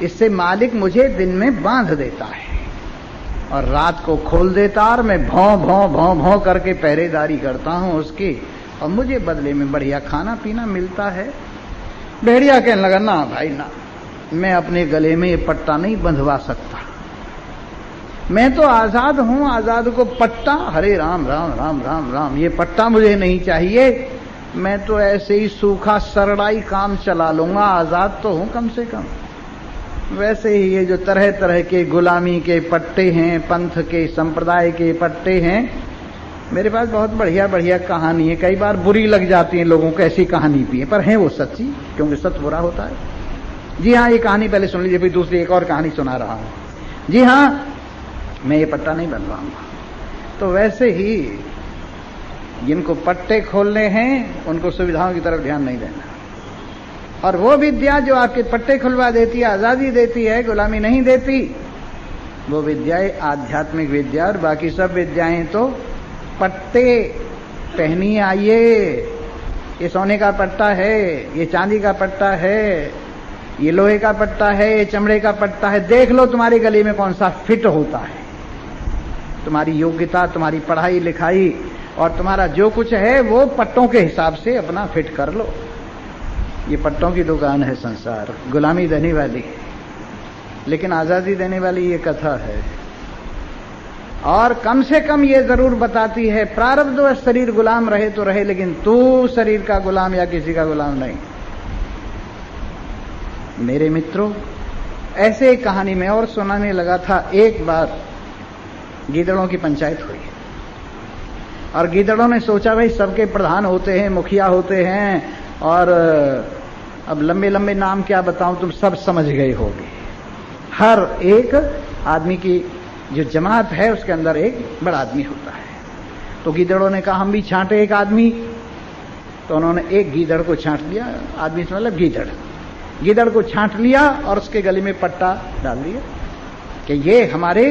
इससे मालिक मुझे दिन में बांध देता है और रात को खोल देता और मैं भौं भौं भौं भौं करके पहरेदारी करता हूं उसकी, और मुझे बदले में बढ़िया खाना पीना मिलता है। भेड़िया कहने लगा, ना भाई ना, मैं अपने गले में ये पट्टा नहीं बंधवा सकता। मैं तो आजाद हूं, आजाद को पट्टा, हरे राम राम राम राम राम, ये पट्टा मुझे नहीं चाहिए। मैं तो ऐसे ही सूखा सरड़ाई काम चला लूंगा, आजाद तो हूं कम से कम। वैसे ही ये जो तरह तरह के गुलामी के पट्टे हैं, पंथ के संप्रदाय के पट्टे हैं, मेरे पास बहुत बढ़िया बढ़िया कहानी है। कई बार बुरी लग जाती है लोगों को ऐसी कहानी भी है, पर है वो सच्ची, क्योंकि सच बुरा होता है। जी हाँ, ये कहानी पहले सुन लीजिए, फिर दूसरी एक और कहानी सुना रहा हूं। जी हाँ, मैं ये पट्टा नहीं बनवाऊंगा। तो वैसे ही जिनको पट्टे खोलने हैं उनको सुविधाओं की तरफ ध्यान नहीं देना। और वो विद्या जो आपके पट्टे खुलवा देती है, आजादी देती है, गुलामी नहीं देती, वो विद्याएं आध्यात्मिक विद्या। और बाकी सब विद्याएं तो पट्टे पहनिए आइए, ये सोने का पट्टा है, ये चांदी का पट्टा है, ये लोहे का पट्टा है, ये चमड़े का पट्टा है, देख लो तुम्हारे गले में कौन सा फिट होता है। तुम्हारी योग्यता, तुम्हारी पढ़ाई लिखाई और तुम्हारा जो कुछ है वो पट्टों के हिसाब से अपना फिट कर लो। ये पट्टों की दुकान है संसार, गुलामी देने वाली, लेकिन आजादी देने वाली ये कथा है। और कम से कम ये जरूर बताती है, प्रारब्ध शरीर गुलाम रहे तो रहे, लेकिन तू शरीर का गुलाम या किसी का गुलाम नहीं। मेरे मित्रों, ऐसे एक कहानी में और सुनाने लगा था। एक बार गीदड़ों की पंचायत हुई और गीदड़ों ने सोचा, भाई सबके प्रधान होते हैं, मुखिया होते हैं, और अब लंबे लंबे नाम क्या बताऊं, तुम सब समझ गए होगे। हर एक आदमी की जो जमात है उसके अंदर एक बड़ा आदमी होता है। तो गीदड़ों ने कहा, हम भी छांटे एक आदमी। तो उन्होंने एक गीदड़ को छांट लिया, आदमी से मतलब गीदड़, गीदड़ को छांट लिया और उसके गले में पट्टा डाल दिया कि ये हमारे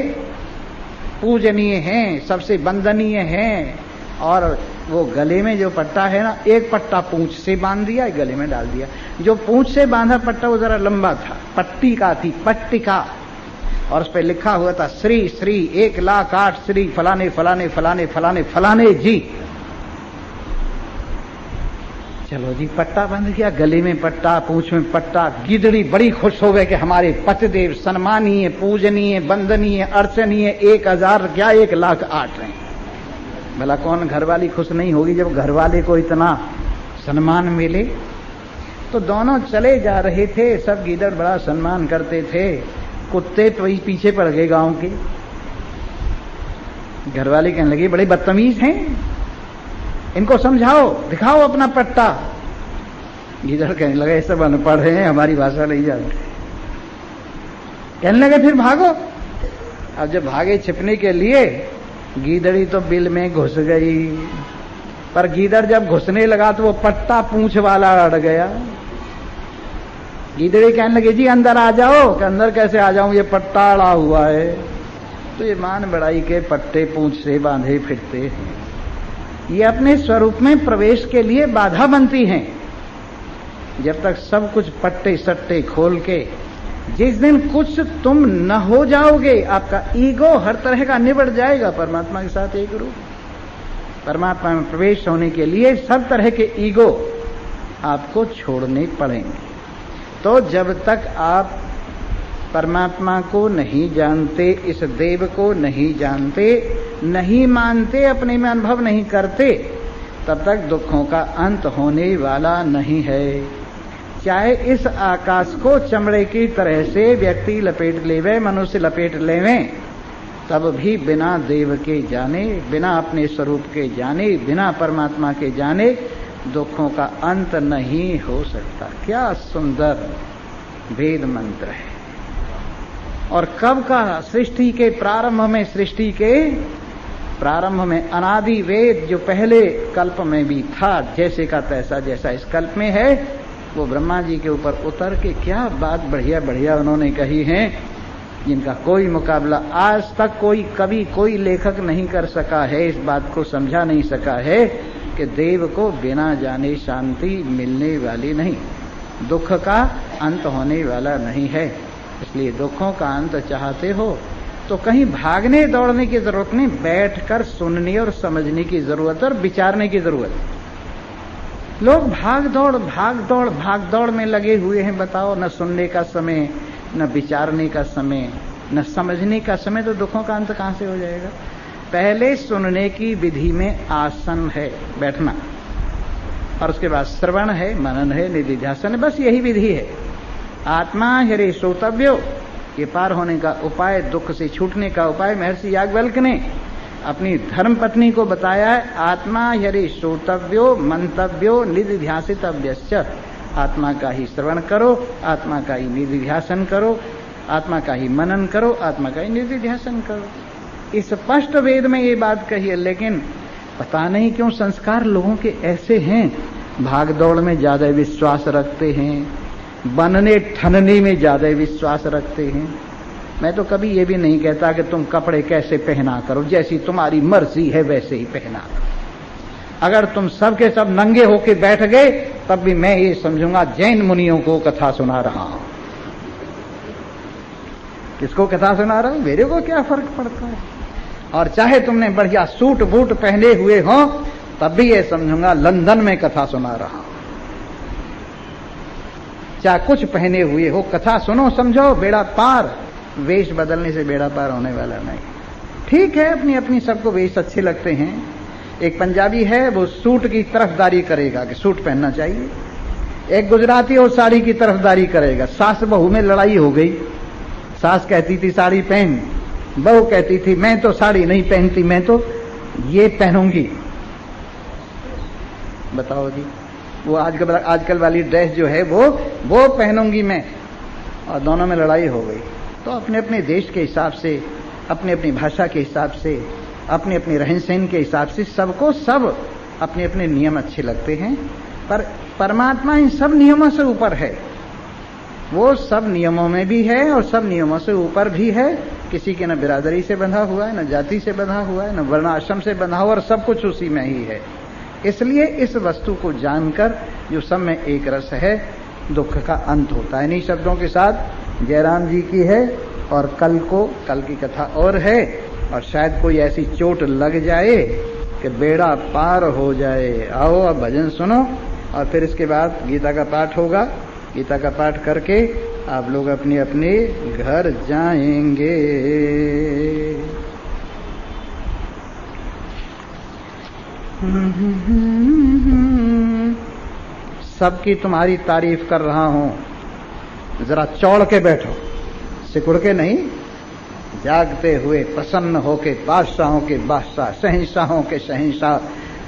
पूजनीय हैं, सबसे वंदनीय हैं, और वो गले में जो पट्टा है ना, एक पट्टा पूंछ से बांध दिया, एक गले में डाल दिया। जो पूंछ से बांधा पट्टा वो जरा लंबा था, पट्टी का थी, पट्टिका, और उस पर लिखा हुआ था श्री श्री 1,08,000 श्री फलाने फलाने फलाने फलाने फलाने जी। चलो जी, पट्टा बंध गया, गले में पट्टा, पूंछ में पट्टा। गिदड़ी बड़ी खुश हो गए कि हमारे पतिदेव सम्मानीय, पूजनीय, वंदनीय, अर्चनीय 1,000 क्या 1,08,000 हैं। भला कौन घरवाली खुश नहीं होगी जब घरवाले को इतना सम्मान मिले। तो दोनों चले जा रहे थे, सब गिदड़ बड़ा सम्मान करते थे, कुत्ते तो वही पीछे पड़ गए गांव के। घरवाली कहने लगी बड़े बदतमीज हैं, इनको समझाओ, दिखाओ अपना पट्टा। गिदड़ कहने लगे ये सब अनपढ़ हैं, हमारी भाषा नहीं जानते। कहने लगे फिर भागो। अब जब भागे छिपने के लिए, गीदड़ी तो बिल में घुस गई, पर गीदड़ जब घुसने लगा तो वो पट्टा पूंछ वाला अड़ गया। गीदड़ी कहने लगे जी अंदर आ जाओ। कि अंदर कैसे आ जाऊं, ये पट्टा अड़ा हुआ है। तो ये मान बड़ाई के पट्टे पूंछ से बांधे फिरते हैं, ये अपने स्वरूप में प्रवेश के लिए बाधा बनती हैं। जब तक सब कुछ पट्टे सट्टे खोल के, जिस दिन कुछ तुम न हो जाओगे, आपका ईगो हर तरह का निबट जाएगा परमात्मा के साथ एक रूप। परमात्मा में प्रवेश होने के लिए सब तरह के ईगो आपको छोड़ने पड़ेंगे। तो जब तक आप परमात्मा को नहीं जानते, इस देव को नहीं जानते, नहीं मानते, अपने में अनुभव नहीं करते, तब तक दुखों का अंत होने वाला नहीं है। चाहे इस आकाश को चमड़े की तरह से व्यक्ति लपेट लेवे, मनुष्य लपेट लेवे, तब भी बिना देव के जाने, बिना अपने स्वरूप के जाने, बिना परमात्मा के जाने दुखों का अंत नहीं हो सकता। क्या सुंदर वेद मंत्र है। और कब का, सृष्टि के प्रारंभ में, सृष्टि के प्रारंभ में अनादि वेद जो पहले कल्प में भी था, जैसे का तैसा जैसा इस कल्प में है, वो ब्रह्मा जी के ऊपर उतर के क्या बात बढ़िया बढ़िया उन्होंने कही है, जिनका कोई मुकाबला आज तक कोई कवि, कोई लेखक नहीं कर सका है। इस बात को समझा नहीं सका है कि देव को बिना जाने शांति मिलने वाली नहीं, दुख का अंत होने वाला नहीं है। इसलिए दुखों का अंत चाहते हो तो कहीं भागने दौड़ने की जरूरत नहीं, बैठकर सुनने और समझने की जरूरत और विचारने की जरूरत। लोग भाग दौड़ में लगे हुए हैं। बताओ, न सुनने का समय, न विचारने का समय, न समझने का समय, तो दुखों का अंत कहां से हो जाएगा। पहले सुनने की विधि में आसन है, बैठना, और उसके बाद श्रवण है, मनन है, निधिध्यासन है, बस यही विधि है। आत्मा हरे श्रोतव्यो, ये पार होने का उपाय, दुख से छूटने का उपाय महर्षि याज्ञवल्क्य ने अपनी धर्म पत्नी को बताया है। आत्मा हरे श्रोतव्यो मंतव्यो निधिध्यासितव्यश्च, आत्मा का ही श्रवण करो, आत्मा का ही निधिध्यासन करो, आत्मा का ही मनन करो, आत्मा का ही निधिध्यासन करो। इस स्पष्ट वेद में ये बात कही है, लेकिन पता नहीं क्यों संस्कार लोगों के ऐसे हैं, भाग दौड़ में ज्यादा विश्वास रखते हैं, बनने ठनने में ज्यादा विश्वास रखते हैं। मैं तो कभी ये भी नहीं कहता कि तुम कपड़े कैसे पहना करो, जैसी तुम्हारी मर्जी है वैसे ही पहना करो। अगर तुम सब के सब नंगे होके बैठ गए, तब भी मैं ये समझूंगा जैन मुनियों को कथा सुना रहा हूं। किसको कथा सुना रहा हूं, मेरे को क्या फर्क पड़ता है। और चाहे तुमने बढ़िया सूट बूट पहने हुए हो, तब भी ये समझूंगा लंदन में कथा सुना रहा हूं। चाहे कुछ पहने हुए हो, कथा सुनो, समझो, बेड़ा पार। वेश बदलने से बेड़ा पार होने वाला नहीं। ठीक है, अपनी अपनी सबको वेश अच्छे लगते हैं। एक पंजाबी है, वो सूट की तरफदारी करेगा कि सूट पहनना चाहिए। एक गुजराती और साड़ी की तरफदारी करेगा। सास बहू में लड़ाई हो गई, सास कहती थी साड़ी पहन, बहू कहती थी मैं तो साड़ी नहीं पहनती, मैं तो ये पहनूंगी। बताओ जी, वो आजकल वाली ड्रेस जो है वो पहनूंगी मैं, और दोनों में लड़ाई हो गई। तो अपने अपने देश के हिसाब से, अपनी अपनी भाषा के हिसाब से, अपने अपने रहन सहन के हिसाब से सबको सब अपने अपने नियम अच्छे लगते हैं। पर परमात्मा इन सब नियमों से ऊपर है। वो सब नियमों में भी है और सब नियमों से ऊपर भी है, किसी के न बिरादरी से बंधा हुआ है, न जाति से बंधा हुआ है, न वर्णाश्रम से बंधा हुआ, और सब कुछ उसी में ही है। इसलिए इस वस्तु को जानकर जो सब में एक रस है, दुख का अंत होता है। इन्हीं शब्दों के साथ जयराम जी की है, और कल की कथा और है, और शायद कोई ऐसी चोट लग जाए कि बेड़ा पार हो जाए। आओ अब भजन सुनो, और फिर इसके बाद गीता का पाठ होगा। गीता का पाठ करके आप लोग अपने अपने घर जाएंगे। सबकी तुम्हारी तारीफ कर रहा हूं, जरा चौड़ के बैठो, सिकुड़ के नहीं, जागते हुए प्रसन्न होके बादशाहों के बादशाह, शहंशाहों के शहंशाह,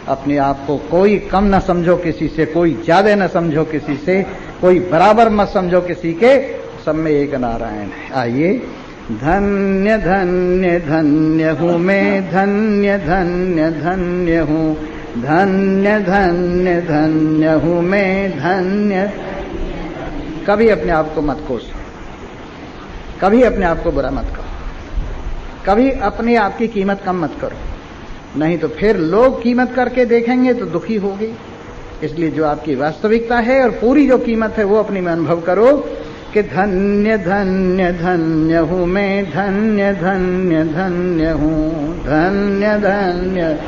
अपने आप को कोई कम न समझो किसी से, कोई ज्यादा न समझो किसी से, कोई बराबर मत समझो किसी के, सब में एक नारायण है। आइए। धन्य धन्य धन्य हूँ मैं, धन्य धन्य धन्य हूँ, धन्य धन्य धन्य हूँ मैं, धन्य। कभी अपने आप को मत कोसो, कभी अपने आप को बुरा मत कहो, कभी अपने आप की कीमत कम मत करो, नहीं तो फिर लोग कीमत करके देखेंगे तो दुखी होगी। इसलिए जो आपकी वास्तविकता है और पूरी जो कीमत है वो अपने में अनुभव करो कि धन्य धन्य धन्य हूँ मैं, धन्य धन्य धन्य हूँ, धन्य धन्य।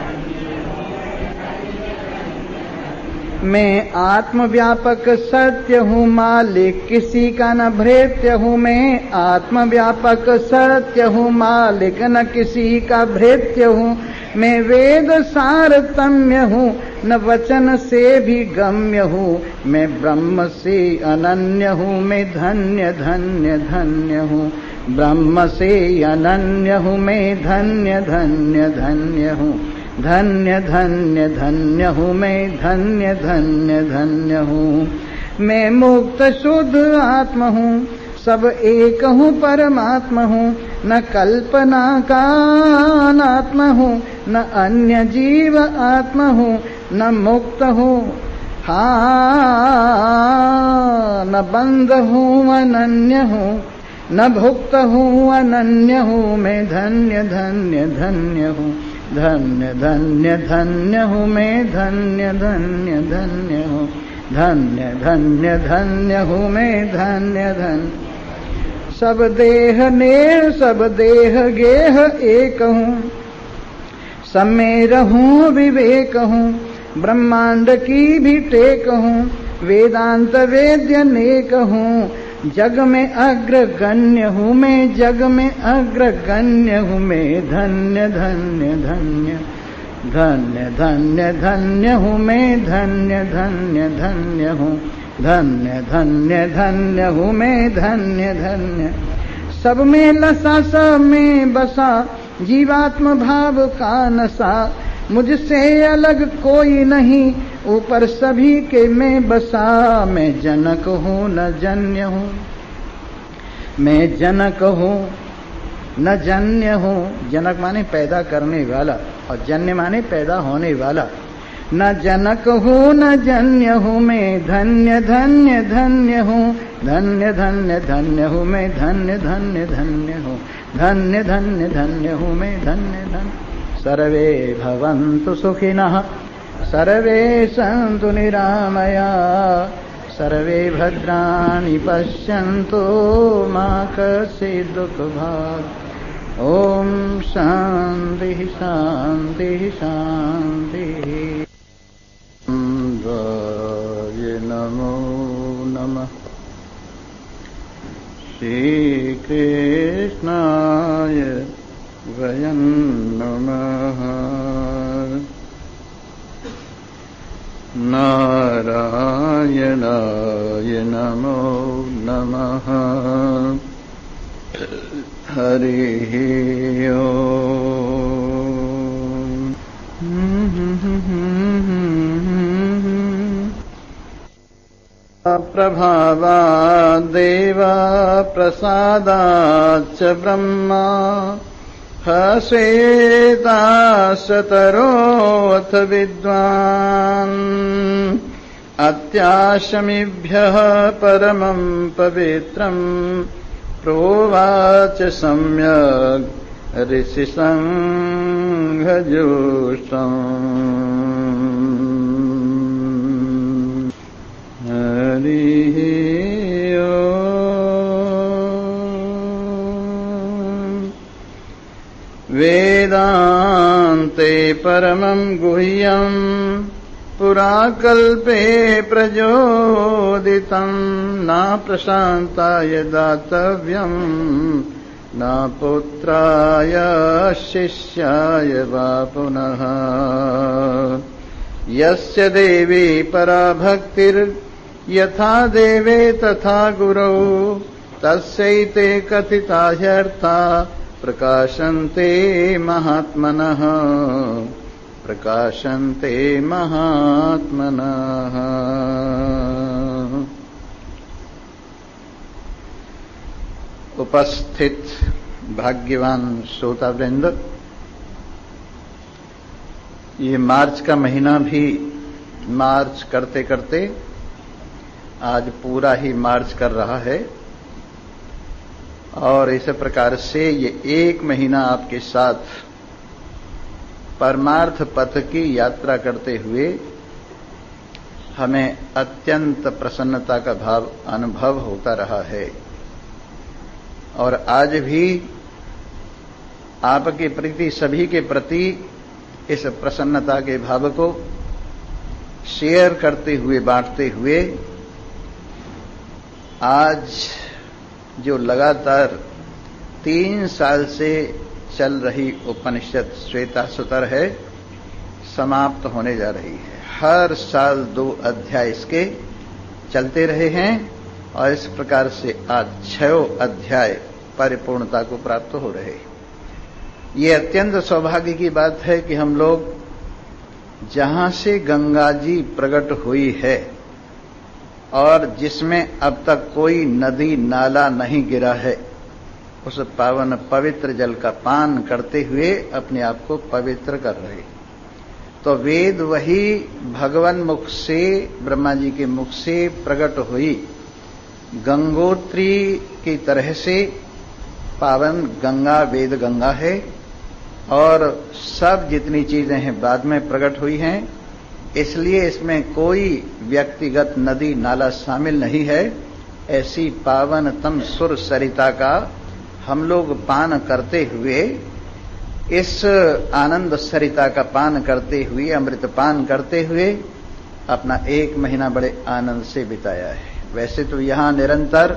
मैं आत्मव्यापक सत्य हूँ, मालिक किसी का न भृत्य हूँ। मैं आत्मव्यापक सत्य हूँ, मालिक न किसी का भृत्य हूँ। मैं वेद सारतम्य हूँ, न वचन से भी गम्य हूँ। मैं ब्रह्म से अनन्य हूँ, मैं धन्य धन्य धन्य हूँ। ब्रह्म से अनन्य हूँ, मैं धन्य धन्य धन्य हूँ। धन्य धन्य धन्य हूँ मैं, धन्य धन्य धन्य हूँ। मैं मुक्त शुद्ध आत्मा हूँ, सब एक हूँ परमात्मा हूँ। न कल्पना का अनात्मा हूँ, न अन्य जीव आत्मा हूँ। न मुक्त हूँ हाँ, न बंध हूँ अनन्य हूँ। न भुक्त हूँ अनन्य हूँ। मैं धन्य धन्य धन्य हूँ, धन्य धन्य धन्य हूँ मैं, धन्य धन्य धन्य हूँ। धन्य धन्य धन्य हूँ मैं, धन्य धन्य। सब देह नेह सब देह गेह एक हूँ, सब में रहूं विवेक हूँ। ब्रह्मांड की भी टेक हूँ, वेदांत वेद्य नेक हूँ। जग में अग्रगण्य हूँ मैं, जग में अग्रगण्य हूँ मैं। धन्य धन्य धन्य धन्य धन्य धन्य हूँ मैं, धन्य धन्य धन्य हूँ। धन्य धन्य धन्य हूँ मैं, धन्य धन्य। सब में लसा सब में बसा, जीवात्म भाव का नशा। मुझसे अलग कोई नहीं, ऊपर सभी के मैं बसा। मैं जनक हूँ न जन्य हूँ, मैं जनक हूँ न जन्य हूँ। जनक माने पैदा करने वाला, और जन्य माने पैदा होने वाला। न जनक हूँ न जन्य हूँ मैं, धन्य धन्य धन्य हूँ। धन्य धन्य धन्य हूँ मैं, धन्य धन्य धन्य हूँ। धन्य धन्य धन्य हूँ मैं, धन्य धन्य। सर्वे भवन्तु सुखिनः, सर्वे सन्तु निरामया, सर्वे भद्राणि पश्यन्तु मा कश्चित् दुःखभाग्। ओम शांति शांति शांति। नमो नमः। श्री कृष्णाय वयं नमः। नारायणाय नमो नमः। हरिः ओम्। प्रभावादेवा प्रसादाच्च ब्रह्मा, हसेताशतरोऽथ विद्वान्। अत्याशमिभ्यः परमं पवित्रम्, प्रोवाच सम्यग् ऋषिसङ्घजुष्टम् हरिः ओम्। वेदान्ते परमं गुह्यम् पुराकल्पे प्रचोदितम् न प्रशान्ताय दातव्यम् न पुत्राय शिष्याय वा पुनः। यस्य देवी परा भक्तिर्यथा देवे तथा गुरौ तस्यैते कथिता ह्यर्था प्रकाशन्ते महात्मनः प्रकाशन्ते महात्मनः। उपस्थित भाग्यवान श्रोतावृंद, ये मार्च का महीना भी मार्च करते करते आज पूरा ही मार्च कर रहा है और इस प्रकार से ये एक महीना आपके साथ परमार्थ पथ की यात्रा करते हुए हमें अत्यंत प्रसन्नता का भाव अनुभव होता रहा है और आज भी आपके प्रति, सभी के प्रति इस प्रसन्नता के भाव को शेयर करते हुए, बांटते हुए आज जो लगातार 3 साल से चल रही उपनिषद श्वेताश्वतर है, समाप्त होने जा रही है। हर साल 2 अध्याय इसके चलते रहे हैं और इस प्रकार से आज 6 अध्याय परिपूर्णता को प्राप्त हो रहे। ये अत्यंत सौभाग्य की बात है कि हम लोग जहां से गंगा जी प्रकट हुई है और जिसमें अब तक कोई नदी नाला नहीं गिरा है, उस पावन पवित्र जल का पान करते हुए अपने आप को पवित्र कर रहे। तो वेद वही भगवान मुख से, ब्रह्मा जी के मुख से प्रकट हुई गंगोत्री की तरह से पावन गंगा वेद गंगा है और सब जितनी चीजें हैं बाद में प्रकट हुई हैं, इसलिए इसमें कोई व्यक्तिगत नदी नाला शामिल नहीं है। ऐसी पावनतम सुर सरिता का हम लोग पान करते हुए, इस आनंद सरिता का पान करते हुए, अमृत पान करते हुए अपना 1 महीना बड़े आनंद से बिताया है। वैसे तो यहां निरंतर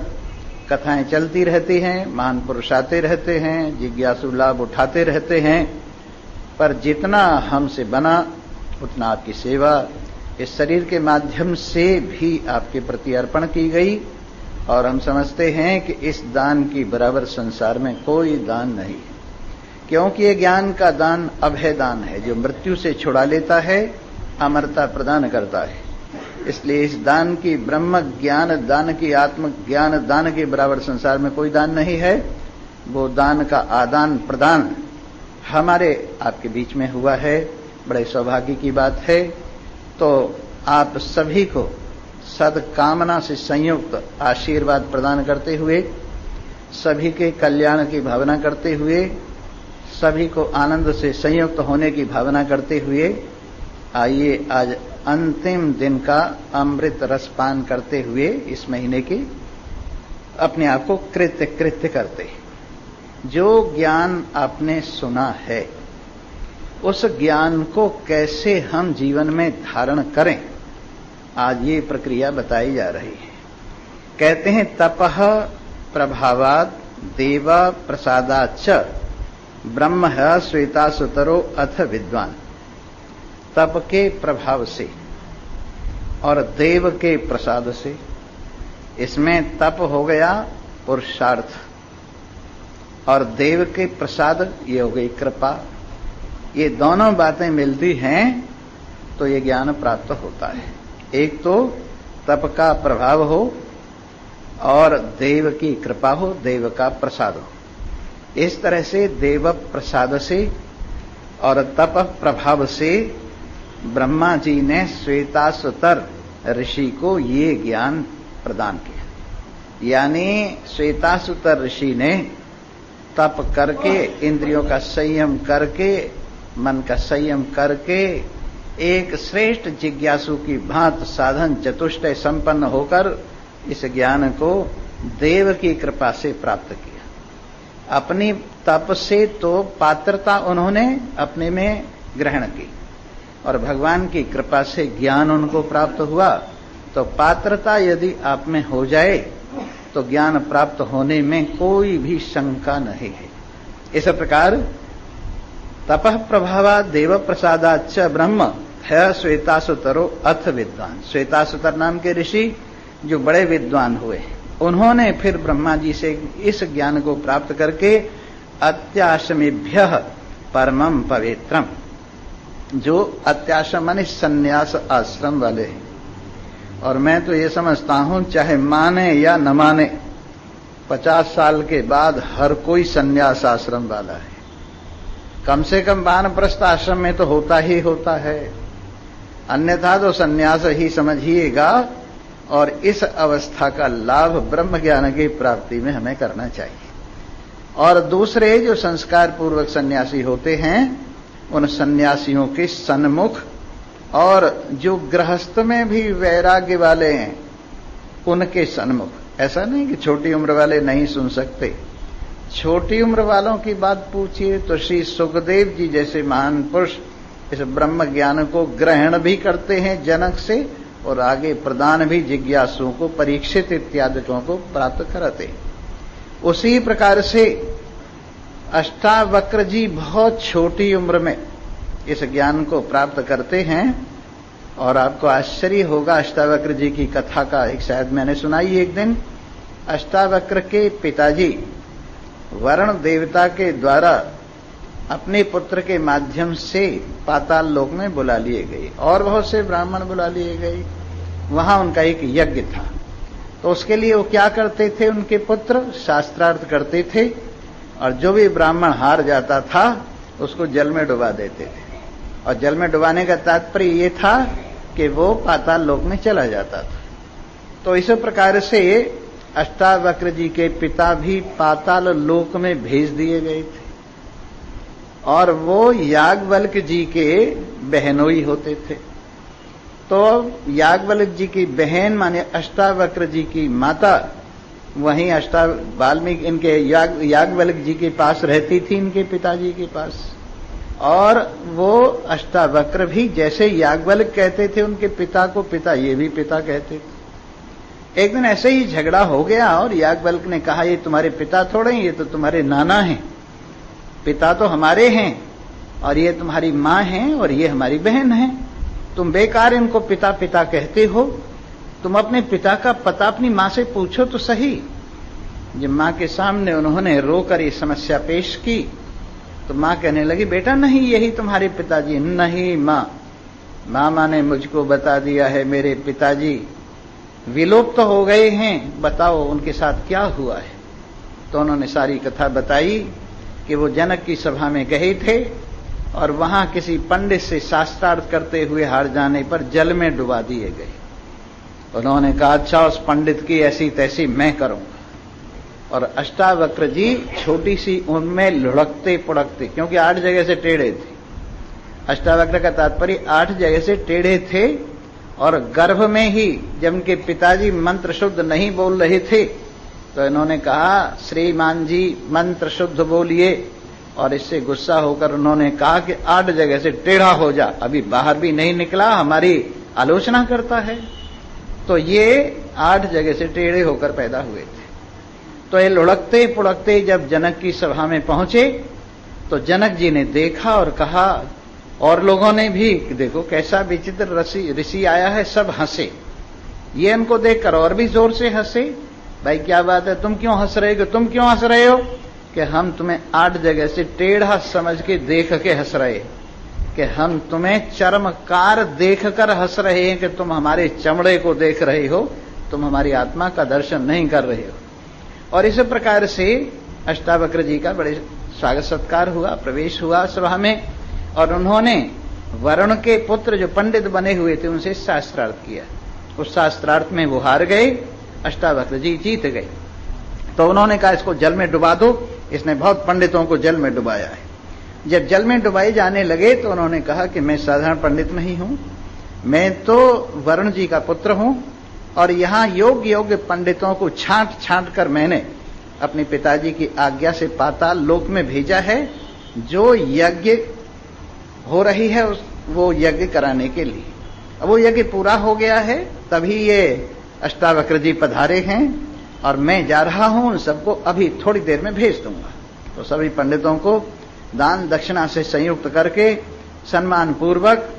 कथाएं चलती रहती हैं, महान पुरुष आते रहते हैं, जिज्ञासु लाभ उठाते रहते हैं, पर जितना हमसे बना उतना आपकी सेवा इस शरीर के माध्यम से भी आपके प्रति अर्पण की गई और हम समझते हैं कि इस दान की बराबर संसार में कोई दान नहीं है, क्योंकि ये ज्ञान का दान अभय दान है जो मृत्यु से छुड़ा लेता है, अमरता प्रदान करता है। इसलिए इस दान की, ब्रह्म ज्ञान दान की, आत्म ज्ञान दान के बराबर संसार में कोई दान नहीं है। वो दान का आदान प्रदान हमारे आपके बीच में हुआ है, बड़े सौभाग्य की बात है। तो आप सभी को सद्कामना से संयुक्त आशीर्वाद प्रदान करते हुए, सभी के कल्याण की भावना करते हुए, सभी को आनंद से संयुक्त होने की भावना करते हुए आइए आज अंतिम दिन का अमृत रसपान करते हुए इस महीने के अपने आप को कृत्य करते। जो ज्ञान आपने सुना है उस ज्ञान को कैसे हम जीवन में धारण करें, आज ये प्रक्रिया बताई जा रही है। कहते हैं तपः प्रभावात् देव प्रसादाच्च ब्रह्म श्वेतासुतरो अथ विद्वान। तप के प्रभाव से और देव के प्रसाद से, इसमें तप हो गया पुरुषार्थ और देव के प्रसाद ये हो गई कृपा। ये दोनों बातें मिलती हैं तो ये ज्ञान प्राप्त होता है। एक तो तप का प्रभाव हो और देव की कृपा हो, देव का प्रसाद हो। इस तरह से देव प्रसाद से और तप प्रभाव से ब्रह्मा जी ने श्वेताश्वतर ऋषि को ये ज्ञान प्रदान किया। यानी श्वेतासुतर ऋषि ने तप करके, इंद्रियों का संयम करके, मन का संयम करके एक श्रेष्ठ जिज्ञासु की भांति साधन चतुष्टय संपन्न होकर इस ज्ञान को देव की कृपा से प्राप्त किया। अपनी तप से तो पात्रता उन्होंने अपने में ग्रहण की और भगवान की कृपा से ज्ञान उनको प्राप्त हुआ। तो पात्रता यदि आप में हो जाए तो ज्ञान प्राप्त होने में कोई भी शंका नहीं है। इस प्रकार तपः प्रभावा देव प्रसादाच्च ब्रह्म है श्वेतासुतरो अथ विद्वान। श्वेतासुतर नाम के ऋषि जो बड़े विद्वान हुए, उन्होंने फिर ब्रह्मा जी से इस ज्ञान को प्राप्त करके अत्याश्रमेभ्यः परमं पवित्रम, जो अत्याश्रम माने संन्यास आश्रम वाले हैं। और मैं तो ये समझता हूं चाहे माने या न माने 50 साल के बाद हर कोई संन्यास आश्रम वाला है। कम से कम वानप्रस्थ आश्रम में तो होता ही होता है, अन्यथा तो संन्यास ही समझिएगा। और इस अवस्था का लाभ ब्रह्म ज्ञान की प्राप्ति में हमें करना चाहिए। और दूसरे जो संस्कार पूर्वक सन्यासी होते हैं, उन सन्यासियों के सन्मुख और जो गृहस्थ में भी वैराग्य वाले हैं उनके सन्मुख, ऐसा नहीं कि छोटी उम्र वाले नहीं सुन सकते। छोटी उम्र वालों की बात पूछिए तो श्री सुखदेव जी जैसे महान पुरुष इस ब्रह्म ज्ञान को ग्रहण भी करते हैं जनक से और आगे प्रदान भी जिज्ञासुओं को, परीक्षित इत्यादिकों को प्राप्त कराते हैं। उसी प्रकार से अष्टावक्र जी बहुत छोटी उम्र में इस ज्ञान को प्राप्त करते हैं। और आपको आश्चर्य होगा, अष्टावक्र जी की कथा का एक शायद मैंने सुनाई एक दिन। अष्टावक्र के पिताजी वरुण देवता के द्वारा अपने पुत्र के माध्यम से पाताल लोक में बुला लिए गए और बहुत से ब्राह्मण बुला लिए गए। वहां उनका एक यज्ञ था, तो उसके लिए वो क्या करते थे, उनके पुत्र शास्त्रार्थ करते थे और जो भी ब्राह्मण हार जाता था उसको जल में डुबा देते थे। और जल में डुबाने का तात्पर्य ये था कि वो पाताल लोक में चला जाता था। तो इस प्रकार से अष्टावक्र जी के पिता भी पाताल लोक में भेज दिए गए थे और वो याज्ञवल्क्य जी के बहनोई होते थे। तो याज्ञवल्क्य जी की बहन माने अष्टावक्र जी की माता वहीं वाल्मीकि इनके याज्ञवल्क्य जी के पास रहती थी, इनके पिताजी के पास। और वो अष्टावक्र भी जैसे याज्ञवल्क्य कहते थे उनके पिता को पिता, ये भी पिता कहते थे। एक दिन ऐसे ही झगड़ा हो गया और याज्ञवल्क्य ने कहा, ये तुम्हारे पिता थोड़े हैं, ये तो तुम्हारे नाना हैं। पिता तो हमारे हैं और ये तुम्हारी माँ हैं और ये हमारी बहन है। तुम बेकार इनको पिता पिता कहते हो। तुम अपने पिता का पता अपनी माँ से पूछो तो सही। जब माँ के सामने उन्होंने रोकर ये समस्या पेश की तो माँ कहने लगी, बेटा नहीं, यही तुम्हारे पिताजी। नहीं माँ ने मुझको बता दिया है, मेरे पिताजी विलुप्त हो गए हैं, बताओ उनके साथ क्या हुआ है। तो उन्होंने सारी कथा बताई कि वो जनक की सभा में गए थे और वहां किसी पंडित से शास्त्रार्थ करते हुए हार जाने पर जल में डुबा दिए गए। उन्होंने कहा, अच्छा उस पंडित की ऐसी तैसी मैं करूंगा। और अष्टावक्र जी छोटी सी उम्र में लुढ़कते पुढ़कते, क्योंकि 8 जगह से टेढ़े थे। अष्टावक्र का तात्पर्य 8 जगह से टेढ़े थे और गर्भ में ही जब उनके पिताजी मंत्र शुद्ध नहीं बोल रहे थे तो इन्होंने कहा, श्रीमान जी मंत्र शुद्ध बोलिए। और इससे गुस्सा होकर उन्होंने कहा कि 8 जगह से टेढ़ा हो जा, अभी बाहर भी नहीं निकला, हमारी आलोचना करता है। तो ये 8 जगह से टेढ़े होकर पैदा हुए थे। तो ये लुढ़कते पुढ़कते जब जनक की सभा में पहुंचे तो जनक जी ने देखा और कहा, और लोगों ने भी, देखो कैसा विचित्र ऋषि आया है, सब हंसे। ये इनको देखकर और भी जोर से हंसे। भाई क्या बात है, तुम क्यों हंस रहे हो? तुम क्यों हंस रहे हो? कि हम तुम्हें 8 जगह से टेढ़ा समझ के देख के हंस रहे, कि हम तुम्हें चर्मकार देखकर हंस रहे हैं कि तुम हमारे चमड़े को देख रहे हो, तुम हमारी आत्मा का दर्शन नहीं कर रहे हो। और इस प्रकार से अष्टावक्र जी का बड़े स्वागत सत्कार हुआ, प्रवेश हुआ सभा में। और उन्होंने वरुण के पुत्र जो पंडित बने हुए थे उनसे शास्त्रार्थ किया। उस शास्त्रार्थ में वो हार गए। अष्टावक्र जी जीत गए। तो उन्होंने कहा इसको जल में डुबा दो। इसने बहुत पंडितों को जल में डुबाया है। जब जल में डुबाए जाने लगे तो उन्होंने कहा कि मैं साधारण पंडित नहीं हूं, मैं तो वरुण जी का पुत्र हूं और यहां योग्य योग्य पंडितों को छांट छांट कर मैंने अपने पिताजी की आज्ञा से पाताल लोक में भेजा है, जो यज्ञ हो रही है वो यज्ञ कराने के लिए। अब वो यज्ञ पूरा हो गया है, तभी ये अष्टावक्र जी पधारे हैं और मैं जा रहा हूं, उन सबको अभी थोड़ी देर में भेज दूंगा। तो सभी पंडितों को दान दक्षिणा से संयुक्त करके सम्मान पूर्वक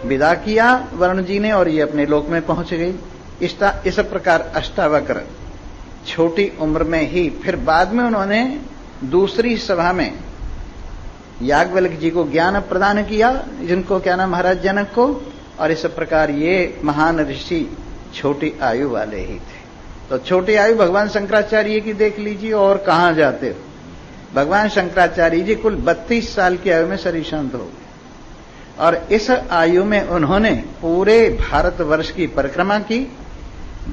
विदा किया वरुण जी ने और ये अपने लोक में पहुंच गई। इस प्रकार अष्टावक्र छोटी उम्र में ही, फिर बाद में उन्होंने दूसरी सभा में याज्ञवल्क्य जी को ज्ञान प्रदान किया, जिनको क्या नाम महाराज जनक को, और इस प्रकार ये महान ऋषि छोटी आयु वाले ही थे। तो छोटी आयु भगवान शंकराचार्य की देख लीजिए, और कहां जाते हो। भगवान शंकराचार्य जी कुल 32 साल की आयु में शरीर शांत हो गए और इस आयु में उन्होंने पूरे भारतवर्ष की परिक्रमा की,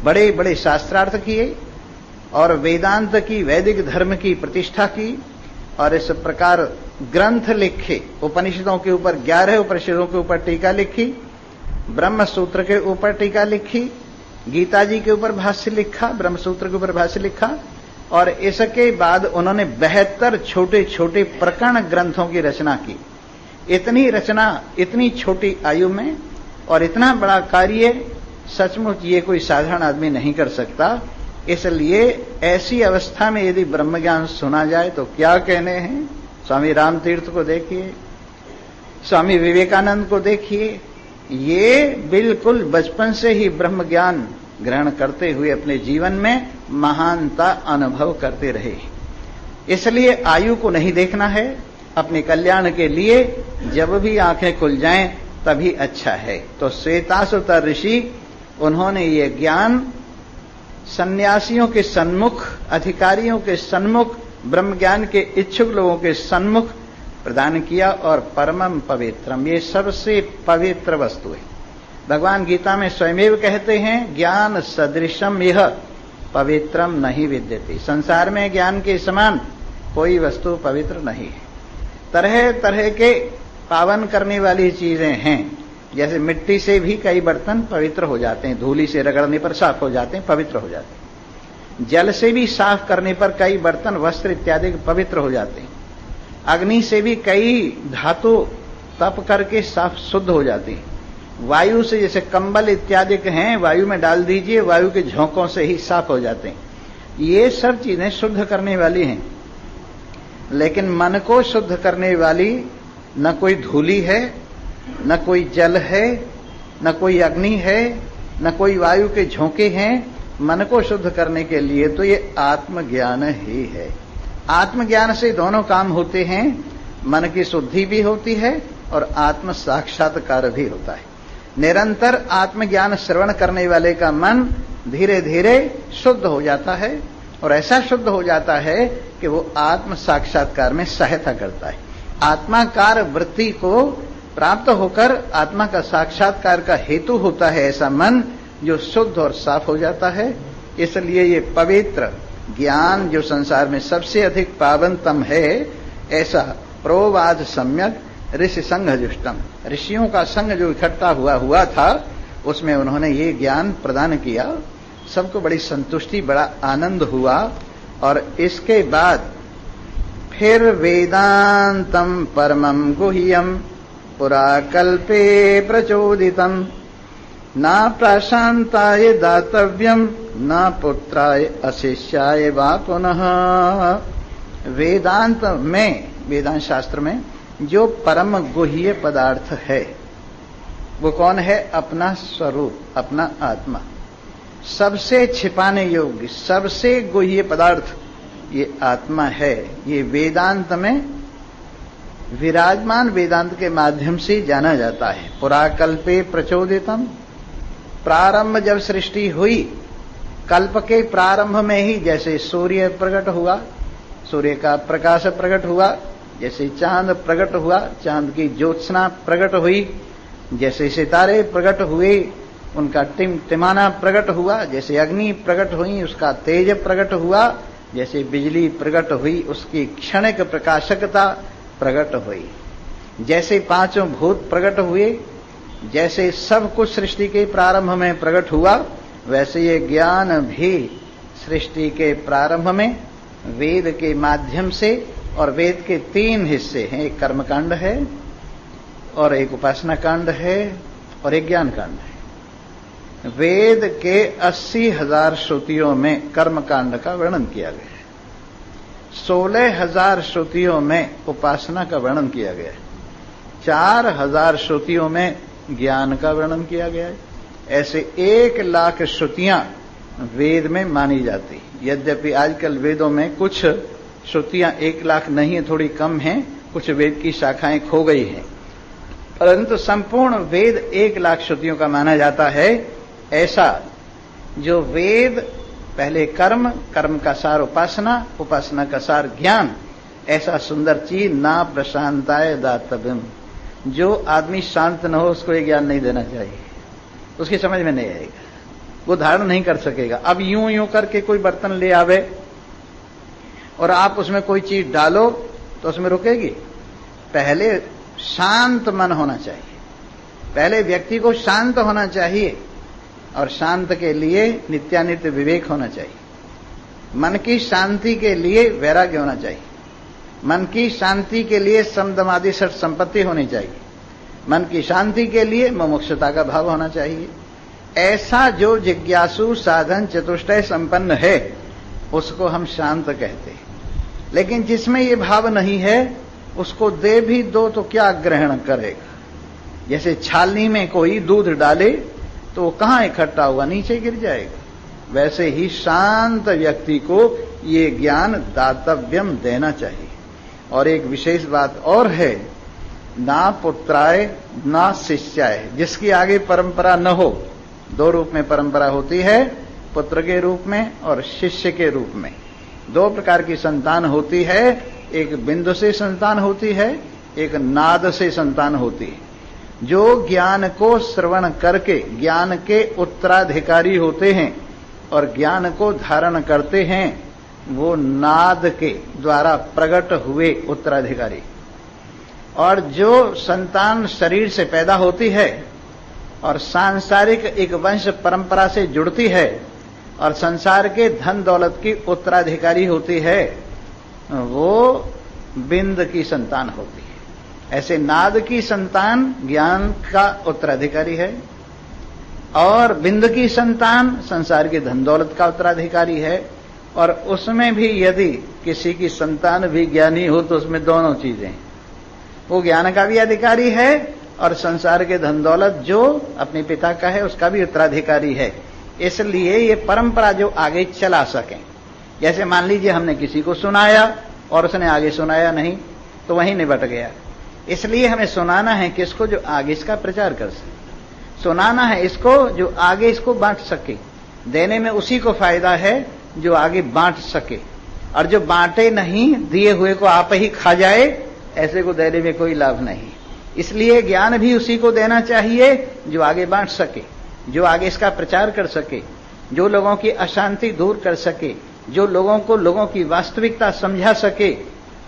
बड़े बड़े शास्त्रार्थ किए और वेदांत की, वैदिक धर्म की प्रतिष्ठा की और इस प्रकार ग्रंथ लिखे। उपनिषदों के ऊपर 11 उपनिषदों के ऊपर टीका लिखी, ब्रह्म सूत्र के ऊपर टीका लिखी, गीता जी के ऊपर भाष्य लिखा, ब्रह्म सूत्र के ऊपर भाष्य लिखा और इसके बाद उन्होंने 72 छोटे छोटे प्रकरण ग्रंथों की रचना की। इतनी रचना इतनी छोटी आयु में और इतना बड़ा कार्य सचमुच ये कोई साधारण आदमी नहीं कर सकता। इसलिए ऐसी अवस्था में यदि ब्रह्म ज्ञान सुना जाए तो क्या कहने हैं। स्वामी रामतीर्थ को देखिए, स्वामी विवेकानंद को देखिए, ये बिल्कुल बचपन से ही ब्रह्म ज्ञान ग्रहण करते हुए अपने जीवन में महानता अनुभव करते रहे। इसलिए आयु को नहीं देखना है, अपने कल्याण के लिए जब भी आंखें खुल जाएं तभी अच्छा है। तो श्वेताश्वतर ऋषि उन्होंने ये ज्ञान सन्यासियों के सन्मुख, अधिकारियों के सन्मुख, ब्रह्म ज्ञान के इच्छुक लोगों के सन्मुख प्रदान किया और परमम पवित्रम, ये सबसे पवित्र वस्तु है। भगवान गीता में स्वयमेव कहते हैं ज्ञान सदृशम यह पवित्रम नहीं विद्यते। संसार में ज्ञान के समान कोई वस्तु पवित्र नहीं है। तरह तरह के पावन करने वाली चीजें हैं, जैसे मिट्टी से भी कई बर्तन पवित्र हो जाते हैं, धूली से रगड़ने पर साफ हो जाते हैं, पवित्र हो जाते हैं। जल से भी साफ करने पर कई बर्तन, वस्त्र इत्यादि पवित्र हो जाते हैं। अग्नि से भी कई धातु तप करके साफ शुद्ध हो जाती हैं। वायु से, जैसे कंबल इत्यादि हैं, वायु में डाल दीजिए, वायु के झोंकों से ही साफ हो जाते हैं। ये सब चीजें शुद्ध करने वाली हैं, लेकिन मन को शुद्ध करने वाली न कोई धूली है, न कोई जल है, न कोई अग्नि है, न कोई वायु के झोंके हैं। मन को शुद्ध करने के लिए तो ये आत्मज्ञान ही है। आत्मज्ञान से दोनों काम होते हैं, मन की शुद्धि भी होती है और आत्म साक्षात्कार भी होता है। निरंतर आत्मज्ञान श्रवण करने वाले का मन धीरे धीरे शुद्ध हो जाता है और ऐसा शुद्ध हो जाता है कि वो आत्म साक्षात्कार में सहायता करता है। आत्माकार वृत्ति को प्राप्त होकर आत्मा का साक्षात्कार का हेतु होता है ऐसा मन जो शुद्ध और साफ हो जाता है। इसलिए ये पवित्र ज्ञान जो संसार में सबसे अधिक पावनतम है, ऐसा प्रोवाद सम्यक ऋषि संघ जुष्टम, ऋषियों का संघ जो इकट्ठा हुआ था उसमें उन्होंने ये ज्ञान प्रदान किया। सबको बड़ी संतुष्टि, बड़ा आनंद हुआ। और इसके बाद फिर वेदांतम परमं गुह्यम पुराकल्पे प्रचोदितम ना प्रशांताय दातव्यम ना पुत्राय अशिष्याय वा पुनः। वेदांत में, वेदांत शास्त्र में जो परम गुह्य पदार्थ है वो कौन है? अपना स्वरूप, अपना आत्मा। सबसे छिपाने योग्य, सबसे गुह्य पदार्थ ये आत्मा है। ये वेदांत में विराजमान, वेदांत के माध्यम से जाना जाता है। पुराकल्पे प्रचोदितम, प्रारंभ जब सृष्टि हुई, कल्प के प्रारंभ में ही जैसे सूर्य प्रकट हुआ, सूर्य का प्रकाश प्रकट हुआ, जैसे चांद प्रकट हुआ, चांद की ज्योत्सना प्रकट हुई, जैसे सितारे प्रकट हुए, उनका टिमटिमाना प्रकट हुआ, जैसे अग्नि प्रकट हुई उसका तेज प्रकट हुआ, जैसे बिजली प्रकट हुई उसकी क्षणिक प्रकाशकता प्रकट हुई, जैसे पांचों भूत प्रकट हुए, जैसे सब कुछ सृष्टि के प्रारंभ में प्रकट हुआ, वैसे ये ज्ञान भी सृष्टि के प्रारंभ में वेद के माध्यम से, और वेद के 3 हिस्से हैं, एक कर्मकांड है और एक उपासना कांड है और एक ज्ञान कांड है। वेद के 80,000 श्रुतियों में कर्मकांड का वर्णन किया गया है, 16,000 श्रुतियों में उपासना का वर्णन किया गया है, 4,000 श्रुतियों में ज्ञान का वर्णन किया गया है। ऐसे 1,00,000 श्रुतियां वेद में मानी जाती। यद्यपि आजकल वेदों में कुछ श्रुतियां 1,00,000 नहीं है, थोड़ी कम हैं, कुछ वेद की शाखाएं खो गई हैं, परंतु संपूर्ण वेद 1,00,000 श्रुतियों का माना जाता है। ऐसा जो वेद पहले कर्म, कर्म का सार उपासना, उपासना का सार ज्ञान, ऐसा सुंदर चीज ना प्रशांताय दातव्यम। जो आदमी शांत न हो उसको ये ज्ञान नहीं देना चाहिए, उसकी समझ में नहीं आएगा, वो धारण नहीं कर सकेगा। अब यूं यूं करके कोई बर्तन ले आवे और आप उसमें कोई चीज डालो तो उसमें रुकेगी? पहले शांत मन होना चाहिए, पहले व्यक्ति को शांत होना चाहिए, और शांत के लिए नित्यानित्य विवेक होना चाहिए। मन की शांति के लिए वैराग्य होना चाहिए, मन की शांति के लिए समदमादि षट संपत्ति होनी चाहिए, मन की शांति के लिए मुमुक्षुता का भाव होना चाहिए। ऐसा जो जिज्ञासु साधन चतुष्टय संपन्न है उसको हम शांत कहते हैं। लेकिन जिसमें ये भाव नहीं है उसको दे भी दो तो क्या ग्रहण करेगा? जैसे छालनी में कोई दूध डाले तो कहां इकट्ठा होगा? नीचे गिर जाएगा। वैसे ही शांत व्यक्ति को ये ज्ञान दातव्यम देना चाहिए। और एक विशेष बात और है, ना पुत्राय ना शिष्याय, जिसकी आगे परंपरा न हो। 2 रूप में परंपरा होती है, पुत्र के रूप में और शिष्य के रूप में। 2 प्रकार की संतान होती है, एक बिंदु से संतान होती है, एक नाद से संतान होती है। जो ज्ञान को श्रवण करके ज्ञान के उत्तराधिकारी होते हैं और ज्ञान को धारण करते हैं, वो नाद के द्वारा प्रकट हुए उत्तराधिकारी। और जो संतान शरीर से पैदा होती है और सांसारिक एक वंश परंपरा से जुड़ती है और संसार के धन दौलत की उत्तराधिकारी होती है, वो बिंद की संतान होती है। ऐसे नाद की संतान ज्ञान का उत्तराधिकारी है और बिंद की संतान संसार की धन दौलत का उत्तराधिकारी है। और उसमें भी यदि किसी की संतान भी ज्ञानी हो तो उसमें दोनों चीजें, वो ज्ञान का भी अधिकारी है और संसार के धन दौलत जो अपने पिता का है उसका भी उत्तराधिकारी है। इसलिए ये परंपरा जो आगे चला सके, जैसे मान लीजिए हमने किसी को सुनाया और उसने आगे सुनाया नहीं तो वहीं निबट गया। इसलिए हमें सुनाना है किसको? जो आगे इसका प्रचार कर सके। सुनाना है इसको जो आगे इसको बांट सके। देने में उसी को फायदा है जो आगे बांट सके, और जो बांटे नहीं, दिए हुए को आप ही खा जाए, ऐसे को देने में कोई लाभ नहीं। इसलिए ज्ञान भी उसी को देना चाहिए जो आगे बांट सके, जो आगे इसका प्रचार कर सके, जो लोगों की अशांति दूर कर सके, जो लोगों को लोगों की वास्तविकता समझा सके,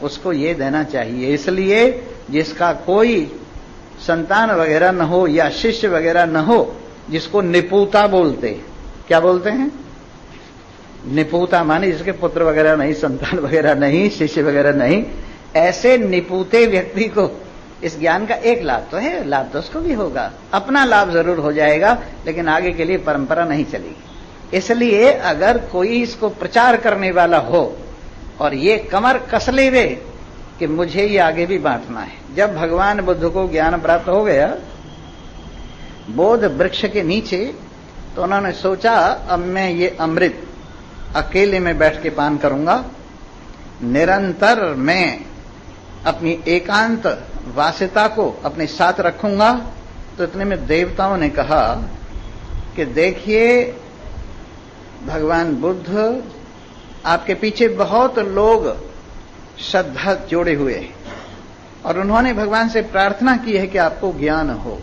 उसको ये देना चाहिए। इसलिए जिसका कोई संतान वगैरह न हो या शिष्य वगैरह न हो, जिसको निपुता बोलते, क्या बोलते हैं? निपुता माने जिसके पुत्र वगैरह नहीं, संतान वगैरह नहीं, शिष्य वगैरह नहीं, ऐसे निपुते व्यक्ति को इस ज्ञान का एक लाभ तो है, लाभ तो उसको भी होगा, अपना लाभ जरूर हो जाएगा, लेकिन आगे के लिए परंपरा नहीं चलेगी। इसलिए अगर कोई इसको प्रचार करने वाला हो और ये कमर कस लेवे कि मुझे ये आगे भी बांटना है। जब भगवान बुद्ध को ज्ञान प्राप्त हो गया बोध वृक्ष के नीचे, तो उन्होंने सोचा अब मैं ये अमृत अकेले में बैठ के पान करूंगा, निरंतर मैं अपनी एकांत वासिता को अपने साथ रखूंगा। तो इतने में देवताओं ने कहा कि देखिए भगवान बुद्ध, आपके पीछे बहुत लोग श्रद्धा जोड़े हुए हैं और उन्होंने भगवान से प्रार्थना की है कि आपको ज्ञान हो।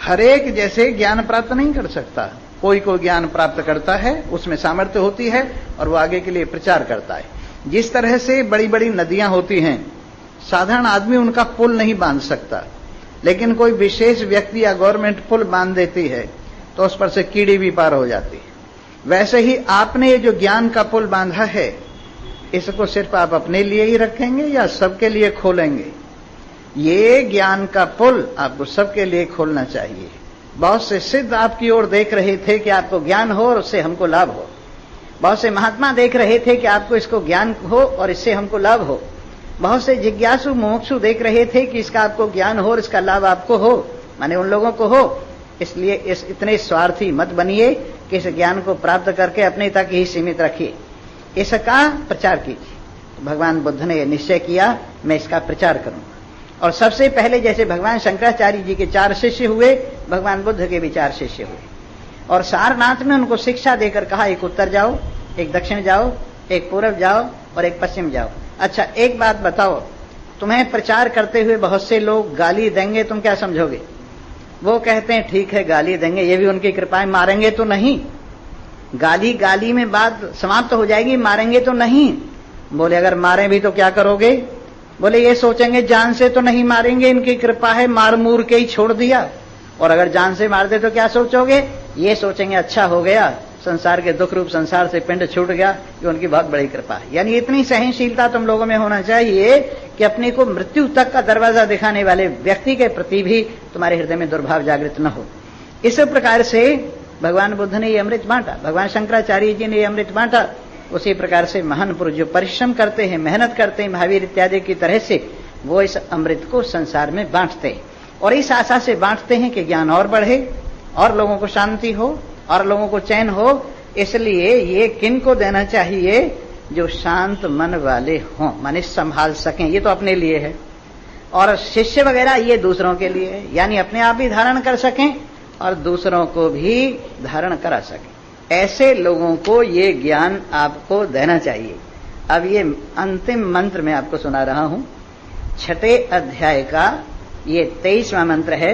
हरेक जैसे ज्ञान प्राप्त नहीं कर सकता। कोई को ज्ञान प्राप्त करता है, उसमें सामर्थ्य होती है और वो आगे के लिए प्रचार करता है। जिस तरह से बड़ी बड़ी नदियां होती हैं, साधारण आदमी उनका पुल नहीं बांध सकता, लेकिन कोई विशेष व्यक्ति या गवर्नमेंट पुल बांध देती है तो उस पर से कीड़ी भी पार हो जाती है। वैसे ही आपने ये जो ज्ञान का पुल बांधा है, इसको सिर्फ आप अपने लिए ही रखेंगे या सबके लिए खोलेंगे? ये ज्ञान का पुल आपको सबके लिए खोलना चाहिए। बहुत से सिद्ध आपकी ओर देख रहे थे कि आपको ज्ञान हो और उससे हमको लाभ हो। बहुत से महात्मा देख रहे थे कि आपको इसको ज्ञान हो और इससे हमको लाभ हो। बहुत से जिज्ञासु मोक्षु देख रहे थे कि इसका आपको ज्ञान हो और इसका लाभ आपको हो, माने उन लोगों को हो। इसलिए इतने स्वार्थी मत बनिए कि इस ज्ञान को प्राप्त करके अपने तक ही सीमित रखिए, इसका प्रचार कीजिए। भगवान बुद्ध ने यह निश्चय किया, मैं इसका प्रचार करूंगा। और सबसे पहले जैसे भगवान शंकराचार्य जी के 4 शिष्य हुए, भगवान बुद्ध के भी 4 शिष्य हुए। और सारनाथ में उनको शिक्षा देकर कहा, एक उत्तर जाओ, एक दक्षिण जाओ, एक पूर्व जाओ और एक पश्चिम जाओ। अच्छा, एक बात बताओ, तुम्हें प्रचार करते हुए बहुत से लोग गाली देंगे, तुम क्या समझोगे? वो कहते हैं ठीक है गाली देंगे, ये भी उनकी कृपा है, मारेंगे तो नहीं। गाली में बात समाप्त हो जाएगी, मारेंगे तो नहीं। बोले अगर मारें भी तो क्या करोगे? बोले ये सोचेंगे जान से तो नहीं मारेंगे, इनकी कृपा है, मार मूर के ही छोड़ दिया। और अगर जान से मार दे तो क्या सोचोगे? ये सोचेंगे अच्छा हो गया, संसार के दुख रूप संसार से पिंड छूट गया, ये उनकी बहुत बड़ी कृपा है। यानी इतनी सहनशीलता तुम लोगों में होना चाहिए कि अपने को मृत्यु तक का दरवाजा दिखाने वाले व्यक्ति के प्रति भी तुम्हारे हृदय में दुर्भाव जागृत न हो। इस प्रकार से भगवान बुद्ध ने ये अमृत बांटा, भगवान शंकराचार्य जी ने ये अमृत बांटा। उसी प्रकार से महान पुरुष जो परिश्रम करते हैं, मेहनत करते हैं, महावीर इत्यादि की तरह से वो इस अमृत को संसार में बांटते हैं। और इस आशा से बांटते हैं कि ज्ञान और बढ़े और लोगों को शांति हो और लोगों को चैन हो। इसलिए ये किन को देना चाहिए? जो शांत मन वाले हों, माने संभाल सकें। ये तो अपने लिए है, और शिष्य वगैरह ये दूसरों के लिए है, यानी अपने आप भी धारण कर सकें और दूसरों को भी धारण करा सकें। ऐसे लोगों को ये ज्ञान आपको देना चाहिए। अब ये अंतिम मंत्र मैं आपको सुना रहा हूं, 6ठे अध्याय का ये 23वां मंत्र है।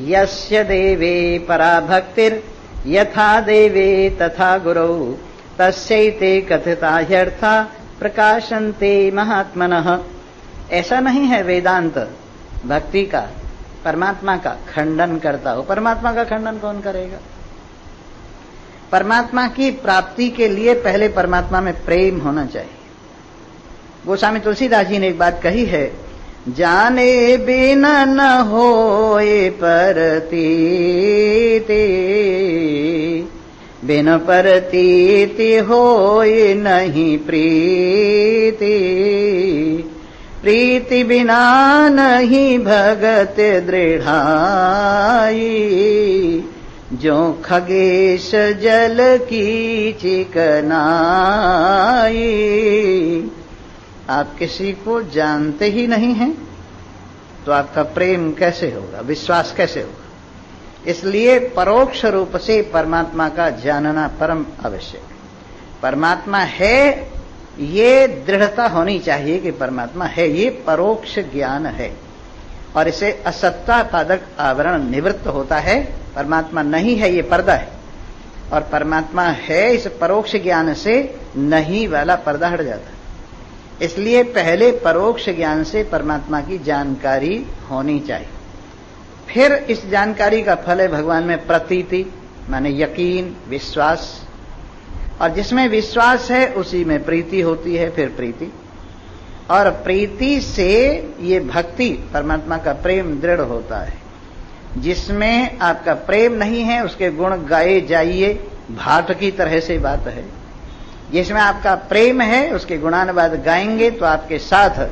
यस्य देवे परा भक्तिर यथा देवे तथा गुरौ तस्यैते कथिता ह्यर्था प्रकाशन्ते महात्मनः। ऐसा नहीं है वेदांत भक्ति का, परमात्मा का खंडन करता हो। परमात्मा का खंडन कौन करेगा? परमात्मा की प्राप्ति के लिए पहले परमात्मा में प्रेम होना चाहिए। गोस्वामी तुलसीदास जी ने एक बात कही है, जाने बिना न होए परतीति, बिन परतीति होए नहीं प्रीति, प्रीति बिना नहीं भगत दृढ़ाई, जो खगेश जल की चिकनाई। आप किसी को जानते ही नहीं हैं तो आपका प्रेम कैसे होगा, विश्वास कैसे होगा? इसलिए परोक्ष रूप से परमात्मा का जानना परम आवश्यक है। परमात्मा है ये दृढ़ता होनी चाहिए कि परमात्मा है, ये परोक्ष ज्ञान है, और इसे असत्ता पादक आवरण निवृत्त होता है। परमात्मा नहीं है ये पर्दा है, और परमात्मा है इस परोक्ष ज्ञान से नहीं वाला पर्दा हट जाता है। इसलिए पहले परोक्ष ज्ञान से परमात्मा की जानकारी होनी चाहिए, फिर इस जानकारी का फल है भगवान में प्रतीति, माने यकीन, विश्वास, और जिसमें विश्वास है उसी में प्रीति होती है, फिर प्रीति, और प्रीति से ये भक्ति परमात्मा का प्रेम दृढ़ होता है। जिसमें आपका प्रेम नहीं है उसके गुण गाए जाइए, भाट की तरह से बात है। जिसमें आपका प्रेम है उसके गुणानुवाद गाएंगे तो आपके साथ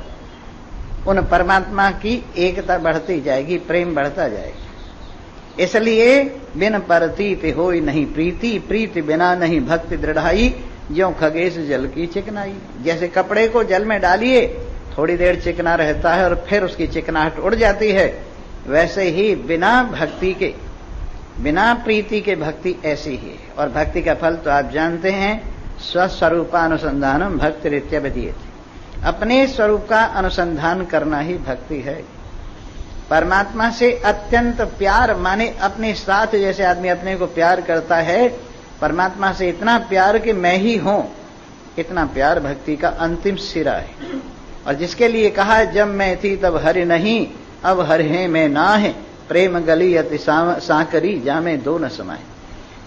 उन परमात्मा की एकता बढ़ती जाएगी, प्रेम बढ़ता जाएगा। इसलिए बिन परतीति होई नहीं प्रीति, प्रीति बिना नहीं भक्ति दृढ़ाई, ज्यों खगेश जल की चिकनाई। जैसे कपड़े को जल में डालिए थोड़ी देर चिकना रहता है और फिर उसकी चिकनाहट उड़ जाती है, वैसे ही बिना भक्ति के, बिना प्रीति के भक्ति ऐसी ही है। और भक्ति का फल तो आप जानते हैं, स्वस्वरूपानुसंधानम भक्ति रित्यभिधीयते। अपने स्वरूप का अनुसंधान करना ही भक्ति है। परमात्मा से अत्यंत प्यार माने अपने साथ, जैसे आदमी अपने को प्यार करता है, परमात्मा से इतना प्यार कि मैं ही हूं, इतना प्यार भक्ति का अंतिम सिरा है। और जिसके लिए कहा जब मैं थी तब हरि नहीं, अब हरि है मैं ना है, प्रेम गली अति सांकरी जा में दो न समाए।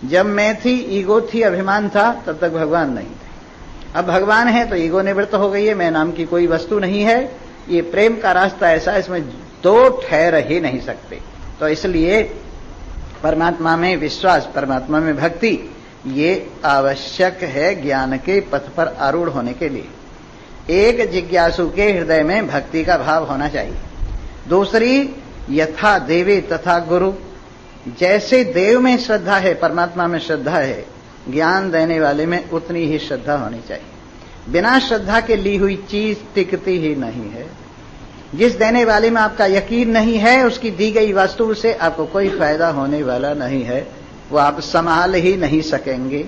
जब मैं थी, ईगो थी, अभिमान था, तब तक भगवान नहीं थे। अब भगवान है तो ईगो निवृत्त हो गई है, मैं नाम की कोई वस्तु नहीं है। ये प्रेम का रास्ता ऐसा, इसमें दो ठहर ही नहीं सकते। तो इसलिए परमात्मा में विश्वास, परमात्मा में भक्ति, ये आवश्यक है ज्ञान के पथ पर आरूढ़ होने के लिए। एक जिज्ञासु के हृदय में भक्ति का भाव होना चाहिए। दूसरी, यथा देवे तथा गुरु, जैसे देव में श्रद्धा है, परमात्मा में श्रद्धा है, ज्ञान देने वाले में उतनी ही श्रद्धा होनी चाहिए। बिना श्रद्धा के ली हुई चीज टिकती ही नहीं है। जिस देने वाले में आपका यकीन नहीं है, उसकी दी गई वस्तु से आपको कोई फायदा होने वाला नहीं है, वो आप संभाल ही नहीं सकेंगे।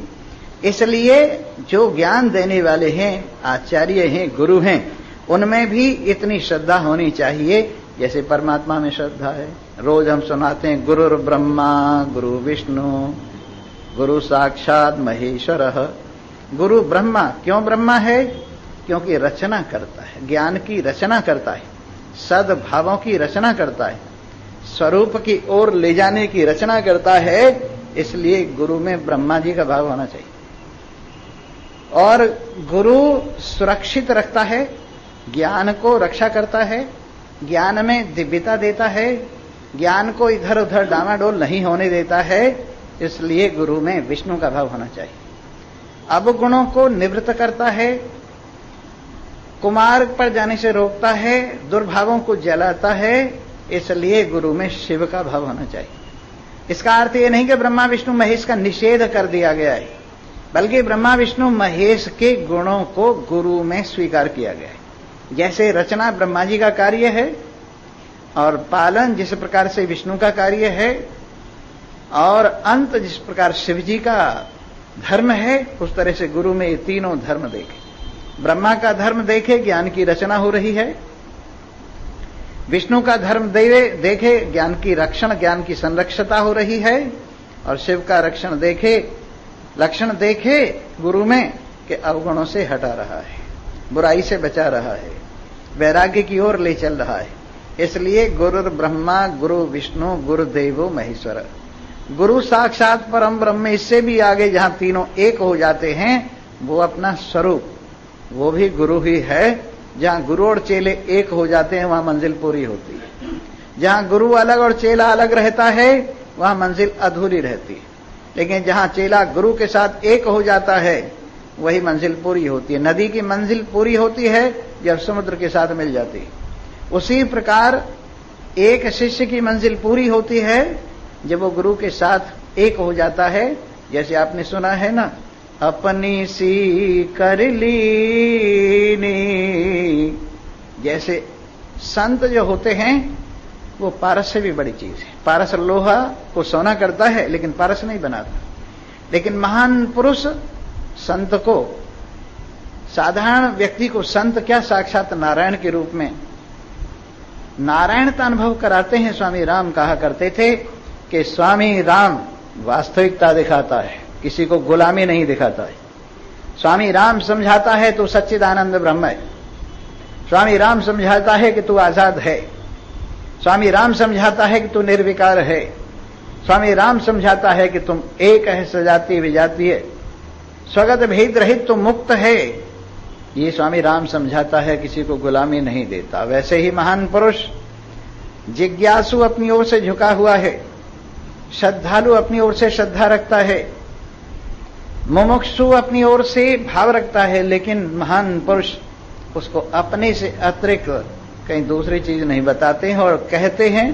इसलिए जो ज्ञान देने वाले हैं, आचार्य हैं, गुरु हैं, उनमें भी इतनी श्रद्धा होनी चाहिए जैसे परमात्मा में श्रद्धा है। रोज हम सुनाते हैं गुरुर् ब्रह्मा गुरु विष्णु गुरु साक्षात महेश्वरः। गुरु ब्रह्मा, क्यों ब्रह्मा है? क्योंकि रचना करता है, ज्ञान की रचना करता है, सद्भावों की रचना करता है, स्वरूप की ओर ले जाने की रचना करता है। इसलिए गुरु में ब्रह्मा जी का भाव होना चाहिए। और गुरु सुरक्षित रखता है, ज्ञान को रक्षा करता है, ज्ञान में दिव्यता देता है, ज्ञान को इधर उधर डामाडोल नहीं होने देता है। इसलिए गुरु में विष्णु का भाव होना चाहिए। अवगुणों को निवृत्त करता है, कुमार्ग पर जाने से रोकता है, दुर्भावों को जलाता है। इसलिए गुरु में शिव का भाव होना चाहिए। इसका अर्थ यह नहीं कि ब्रह्मा विष्णु महेश का निषेध कर दिया गया है, बल्कि ब्रह्मा विष्णु महेश के गुणों को गुरु में स्वीकार किया गया है। जैसे रचना ब्रह्मा जी का कार्य है और पालन जिस प्रकार से विष्णु का कार्य है और अंत जिस प्रकार शिव जी का धर्म है, उस तरह से गुरु में ये तीनों धर्म देखे। ब्रह्मा का धर्म देखे, ज्ञान की रचना हो रही है। विष्णु का धर्म देखे, ज्ञान की रक्षण, ज्ञान की संरक्षता हो रही है। और शिव का रक्षण देखे, लक्षण देखे गुरु में कि अवगुणों से हटा रहा है, बुराई से बचा रहा है, वैराग्य की ओर ले चल रहा है। इसलिए गुरुर् ब्रह्मा गुरु विष्णु गुरुदेवो महेश्वर। गुरु साक्षात परम ब्रह्म। इससे भी आगे जहां तीनों एक हो जाते हैं, वो अपना स्वरूप, वो भी गुरु ही है। जहां गुरु और चेले एक हो जाते हैं, वहां मंजिल पूरी होती है। जहां गुरु अलग और चेला अलग रहता है, वहां मंजिल अधूरी रहती है। लेकिन जहां चेला गुरु के साथ एक हो जाता है, वही मंजिल पूरी होती है। नदी की मंजिल पूरी होती है जब समुद्र के साथ मिल जाती है। उसी प्रकार एक शिष्य की मंजिल पूरी होती है जब वो गुरु के साथ एक हो जाता है। जैसे आपने सुना है ना, अपनी सी कर लीनी। जैसे संत जो होते हैं वो पारस से भी बड़ी चीज है। पारस लोहा को सोना करता है लेकिन पारस नहीं बनाता। लेकिन महान पुरुष संत को, साधारण व्यक्ति को संत क्या, साक्षात नारायण के रूप में नारायण का अनुभव कराते हैं। स्वामी राम कहा करते थे कि स्वामी राम वास्तविकता दिखाता है, किसी को गुलामी नहीं दिखाता है। स्वामी राम समझाता है तू सच्चिदानंद ब्रह्म है। स्वामी राम समझाता है कि तू आजाद है। स्वामी राम समझाता है कि तू निर्विकार है। स्वामी राम समझाता है कि तुम एक है, सजाती विजाती है, स्वगत भेद रहित तुम मुक्त है। ये स्वामी राम समझाता है, किसी को गुलामी नहीं देता। वैसे ही महान पुरुष जिज्ञासु अपनी ओर से झुका हुआ है, श्रद्धालु अपनी ओर से श्रद्धा रखता है, मुमुक्षु अपनी ओर से भाव रखता है। लेकिन महान पुरुष उसको अपने से अतिरिक्त कहीं दूसरी चीज नहीं बताते हैं और कहते हैं,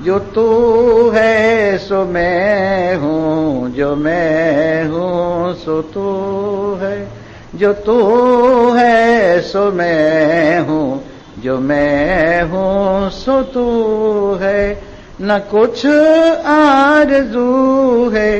जो तू है सो मैं हूं, जो मैं हूं सो तू है, जो तू है सो मैं हूं, जो मैं हूं सो तू है। न कुछ आरज़ू है,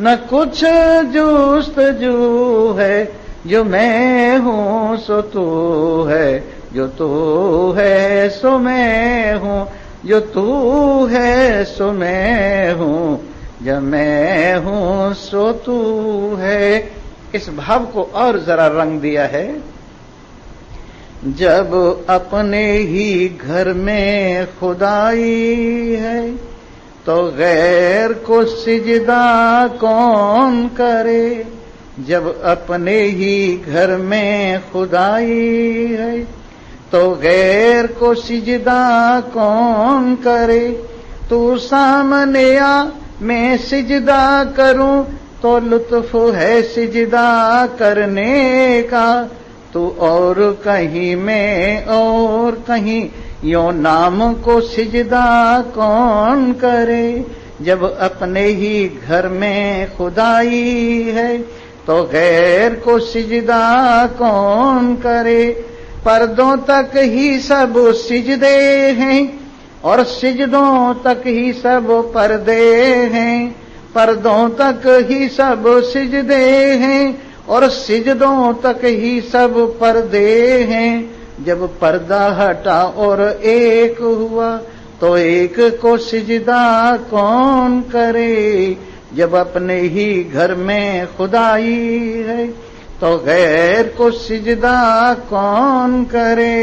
न कुछ जुस्तजू है, जो मैं हूं सो तू है, जो तू है सो मैं हूं। जो तू है सो मैं हूं, जब मैं हूं सो तू है। इस भाव को और जरा रंग दिया है। जब अपने ही घर में खुदाई है तो गैर को सिजदा कौन करे। जब अपने ही घर में खुदाई है तो गैर को सिजदा कौन करे। तू सामने आ मैं सिजदा करूं तो लुत्फ है सिजदा करने का। तू और कहीं मैं और कहीं यो नाम को सिजदा कौन करे। जब अपने ही घर में खुदाई है तो गैर को सिजदा कौन करे। पर्दों तक ही सब सिजदे हैं और सिजदों तक ही सब पर्दे हैं। पर्दों तक ही सब सिजदे हैं और सिजदों तक ही सब पर्दे हैं। जब पर्दा हटा और एक हुआ तो एक को सिजदा कौन करे। जब अपने ही घर में खुदाई है तो गैर को सिजदा कौन करे।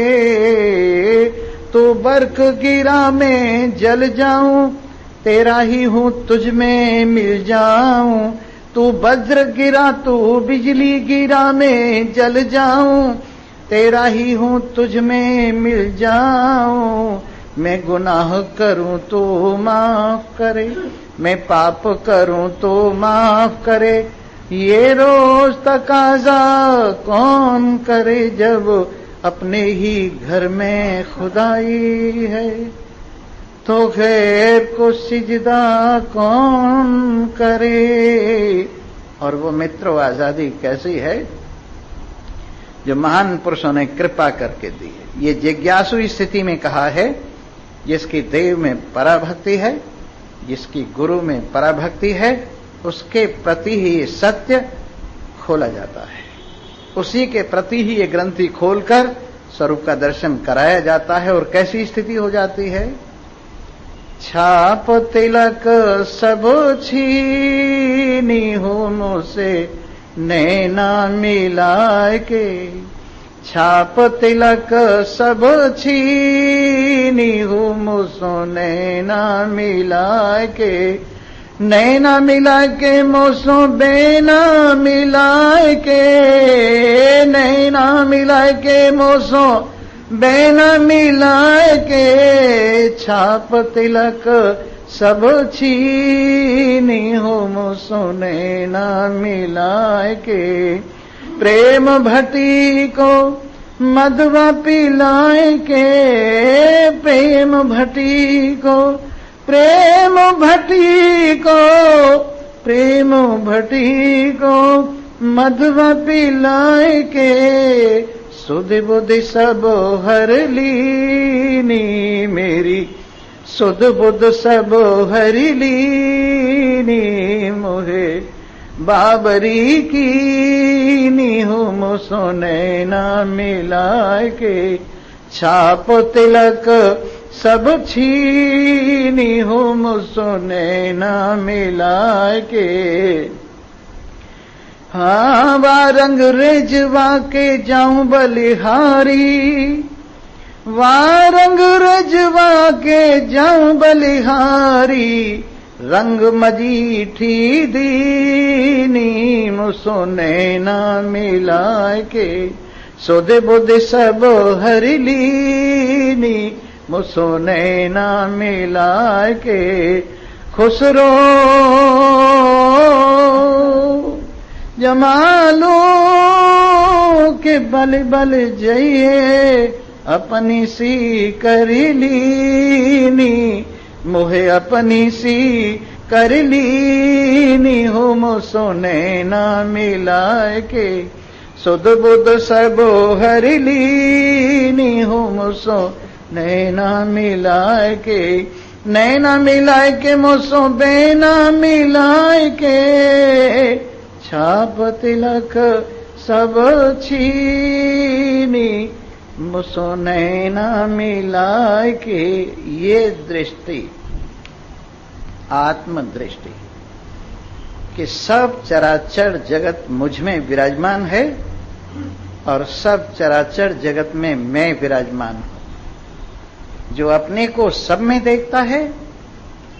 तू बर्क गिरा मैं जल जाऊं तेरा ही हूं तुझ में मिल जाऊं। तू वज्र गिरा तू बिजली गिरा मैं जल जाऊं तेरा ही हूं तुझ में मिल जाऊं। मैं गुनाह करूं तो माफ करे, मैं पाप करूं तो माफ करे। ये रोज तकाजा कौन करे। जब अपने ही घर में खुदाई है तो गैर को सिजदा कौन करे। और वो मित्रों आजादी कैसी है जो महान पुरुषों ने कृपा करके दी है। ये जिज्ञासु स्थिति में कहा है जिसकी देव में पराभक्ति है, जिसकी गुरु में पराभक्ति है, उसके प्रति ही ये सत्य खोला जाता है। उसी के प्रति ही ये ग्रंथि खोलकर स्वरूप का दर्शन कराया जाता है। और कैसी स्थिति हो जाती है। छाप तिलक सब छीनी हो मुझसे नैना मिला के। छाप तिलक सब छीनी हो मुझसे नैना मिला के। नैना मिला के मोसो बेना मिला के। नैना मिला के मोसो बेना मिला के। छाप तिलक सब छीनी हो मोसो नैना मिला के। प्रेम भटी को मधुआ पिलाए के। प्रेम भटी को प्रेम भटी को प्रेम भटी को मधुआ पिलाए के। सुध बुध सब हर लीनी मेरी सुध बुध सब हर लीनी। मोहे बाबरी की हो मुसो नैना मिला के। छाप तिलक सब छीनी हो मुझसो नैना मिला के। हाँ वारंग रेजवा के जाऊं बलिहारी। वारंग रेजवा के जाऊं बलिहारी। रंग मजीठी दीनी मुझसो नैना मिला के। सुध बुध सब हर लीनी मुझसो नैना मिला के। खुसरो जमालो के बल बल जइए अपनी सी कर लीनी। मोहे अपनी सी कर लीनी हो मुझसो नैना मिला के। सुध बुध सब हर लीनी हो मुझसो नैना मिलाए के। नैना मिलाए के मुझसो बेना मिलाए के। छाप तिलक सब छीनी मुसो नैना मिलाए के, ये दृष्टि आत्मदृष्टि कि सब चराचर जगत मुझ में विराजमान है और सब चराचर जगत में मैं विराजमान हूं। जो अपने को सब में देखता है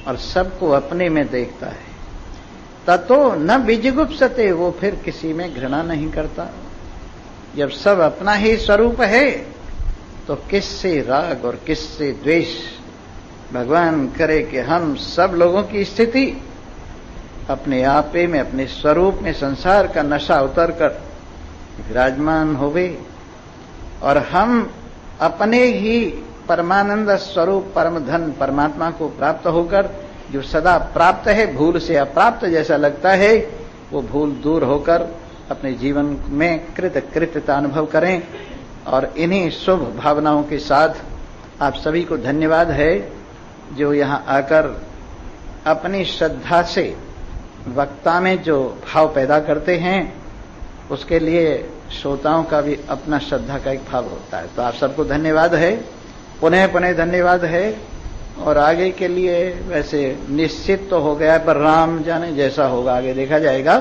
और सबको अपने में देखता है, ततो न विजिगुप्सते, वो फिर किसी में घृणा नहीं करता। जब सब अपना ही स्वरूप है तो किससे राग और किससे द्वेष। भगवान करे कि हम सब लोगों की स्थिति अपने आपे में, अपने स्वरूप में संसार का नशा उतर कर विराजमान होवे और हम अपने ही परमानंद स्वरूप परम धन परमात्मा को प्राप्त होकर, जो सदा प्राप्त है, भूल से अप्राप्त जैसा लगता है, वो भूल दूर होकर अपने जीवन में कृतकृत्यता अनुभव करें। और इन्हीं शुभ भावनाओं के साथ आप सभी को धन्यवाद है जो यहाँ आकर अपनी श्रद्धा से वक्ता में जो भाव पैदा करते हैं, उसके लिए श्रोताओं का भी अपना श्रद्धा का एक भाव होता है। तो आप सबको धन्यवाद है, पुनः पुनः धन्यवाद है। और आगे के लिए वैसे निश्चित तो हो गया है, पर राम जाने जैसा होगा आगे देखा जाएगा।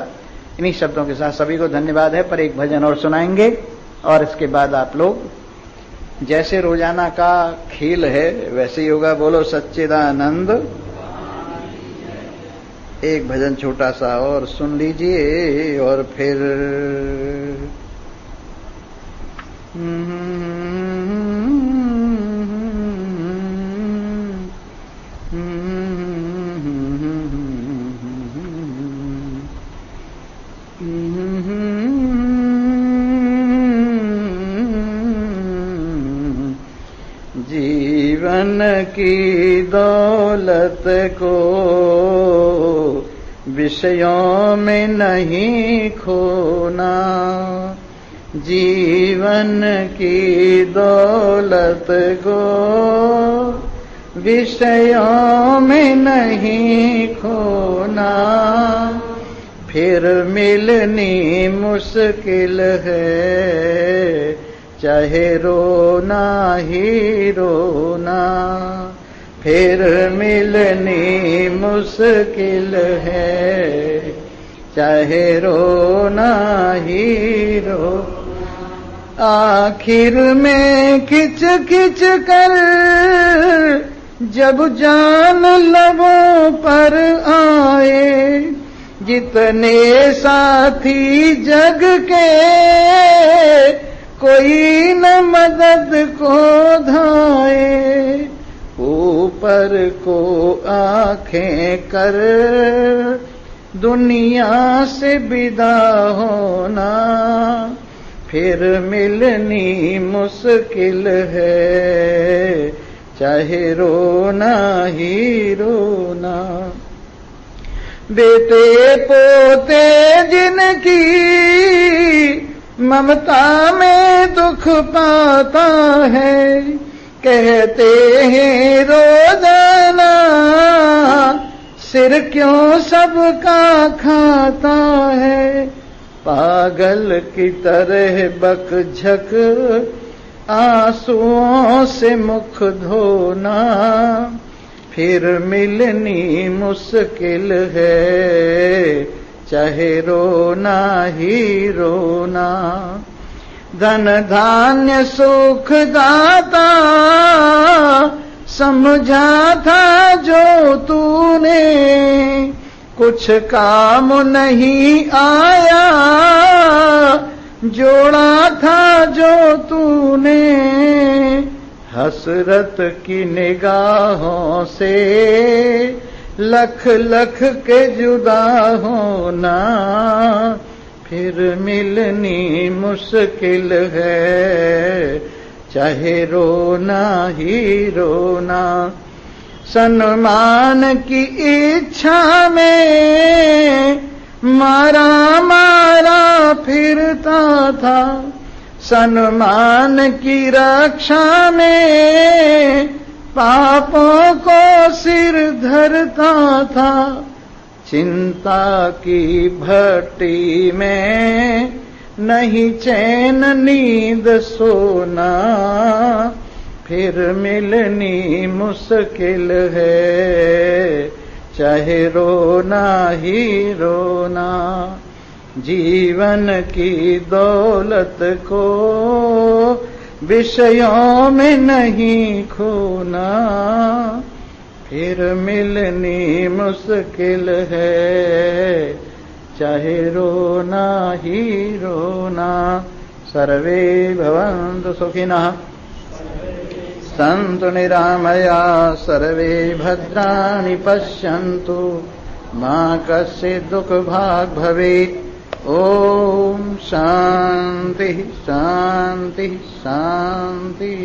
इन्हीं शब्दों के साथ सभी को धन्यवाद है। पर एक भजन और सुनाएंगे और इसके बाद आप लोग जैसे रोजाना का खेल है वैसे ही होगा। बोलो सच्चिदानंद। एक भजन छोटा सा और सुन लीजिए और फिर जीवन की दौलत को विषयों में नहीं खोना, जीवन की दौलत को विषयों में नहीं खोना, फिर मिलनी मुश्किल है, चाहे रोना ही रोना, फिर मिलनी मुश्किल है, चाहे रोना ही रो। आखिर में खिंच खिंच कर जब जान लबों पर आए, जितने साथी जग के कोई न मदद को धाए, ऊपर को आंखें कर दुनिया से विदा होना, फिर मिलनी मुश्किल है, चाहे रोना ही रोना। बेटे पोते जिनकी ममता में दुख पाता है, कहते हैं रोजाना सिर क्यों सबका खाता है, पागल की तरह बकझक आंसुओं से मुख धोना, फिर मिलनी मुश्किल है, चाहे रोना ही रोना। धन धान्य सुख दाता समझा था जो तूने, कुछ काम नहीं आया, जोड़ा था जो तूने, हसरत की निगाहों से लख लख के जुदा होना, फिर मिलनी मुश्किल है, चाहे रोना ही रोना। सम्मान की इच्छा में मारा मारा फिरता था, सम्मान की रक्षा में पापों को सिर धरता था, चिंता की भट्टी में नहीं चैन नींद सोना, फिर मिलनी मुश्किल है, चाहे रोना ही रोना। जीवन की दौलत को विषयों में नहीं खोना, फिर मिलनी मुश्किल है, चाहे रोना ही रोना। सर्वे भवन्तु सुखिनः सन्तु निरामया, सर्वे भद्राणि पश्यन्तु, मा कश्चित् दुःखभाग् भवेत्। ओम शांति शांति शांति।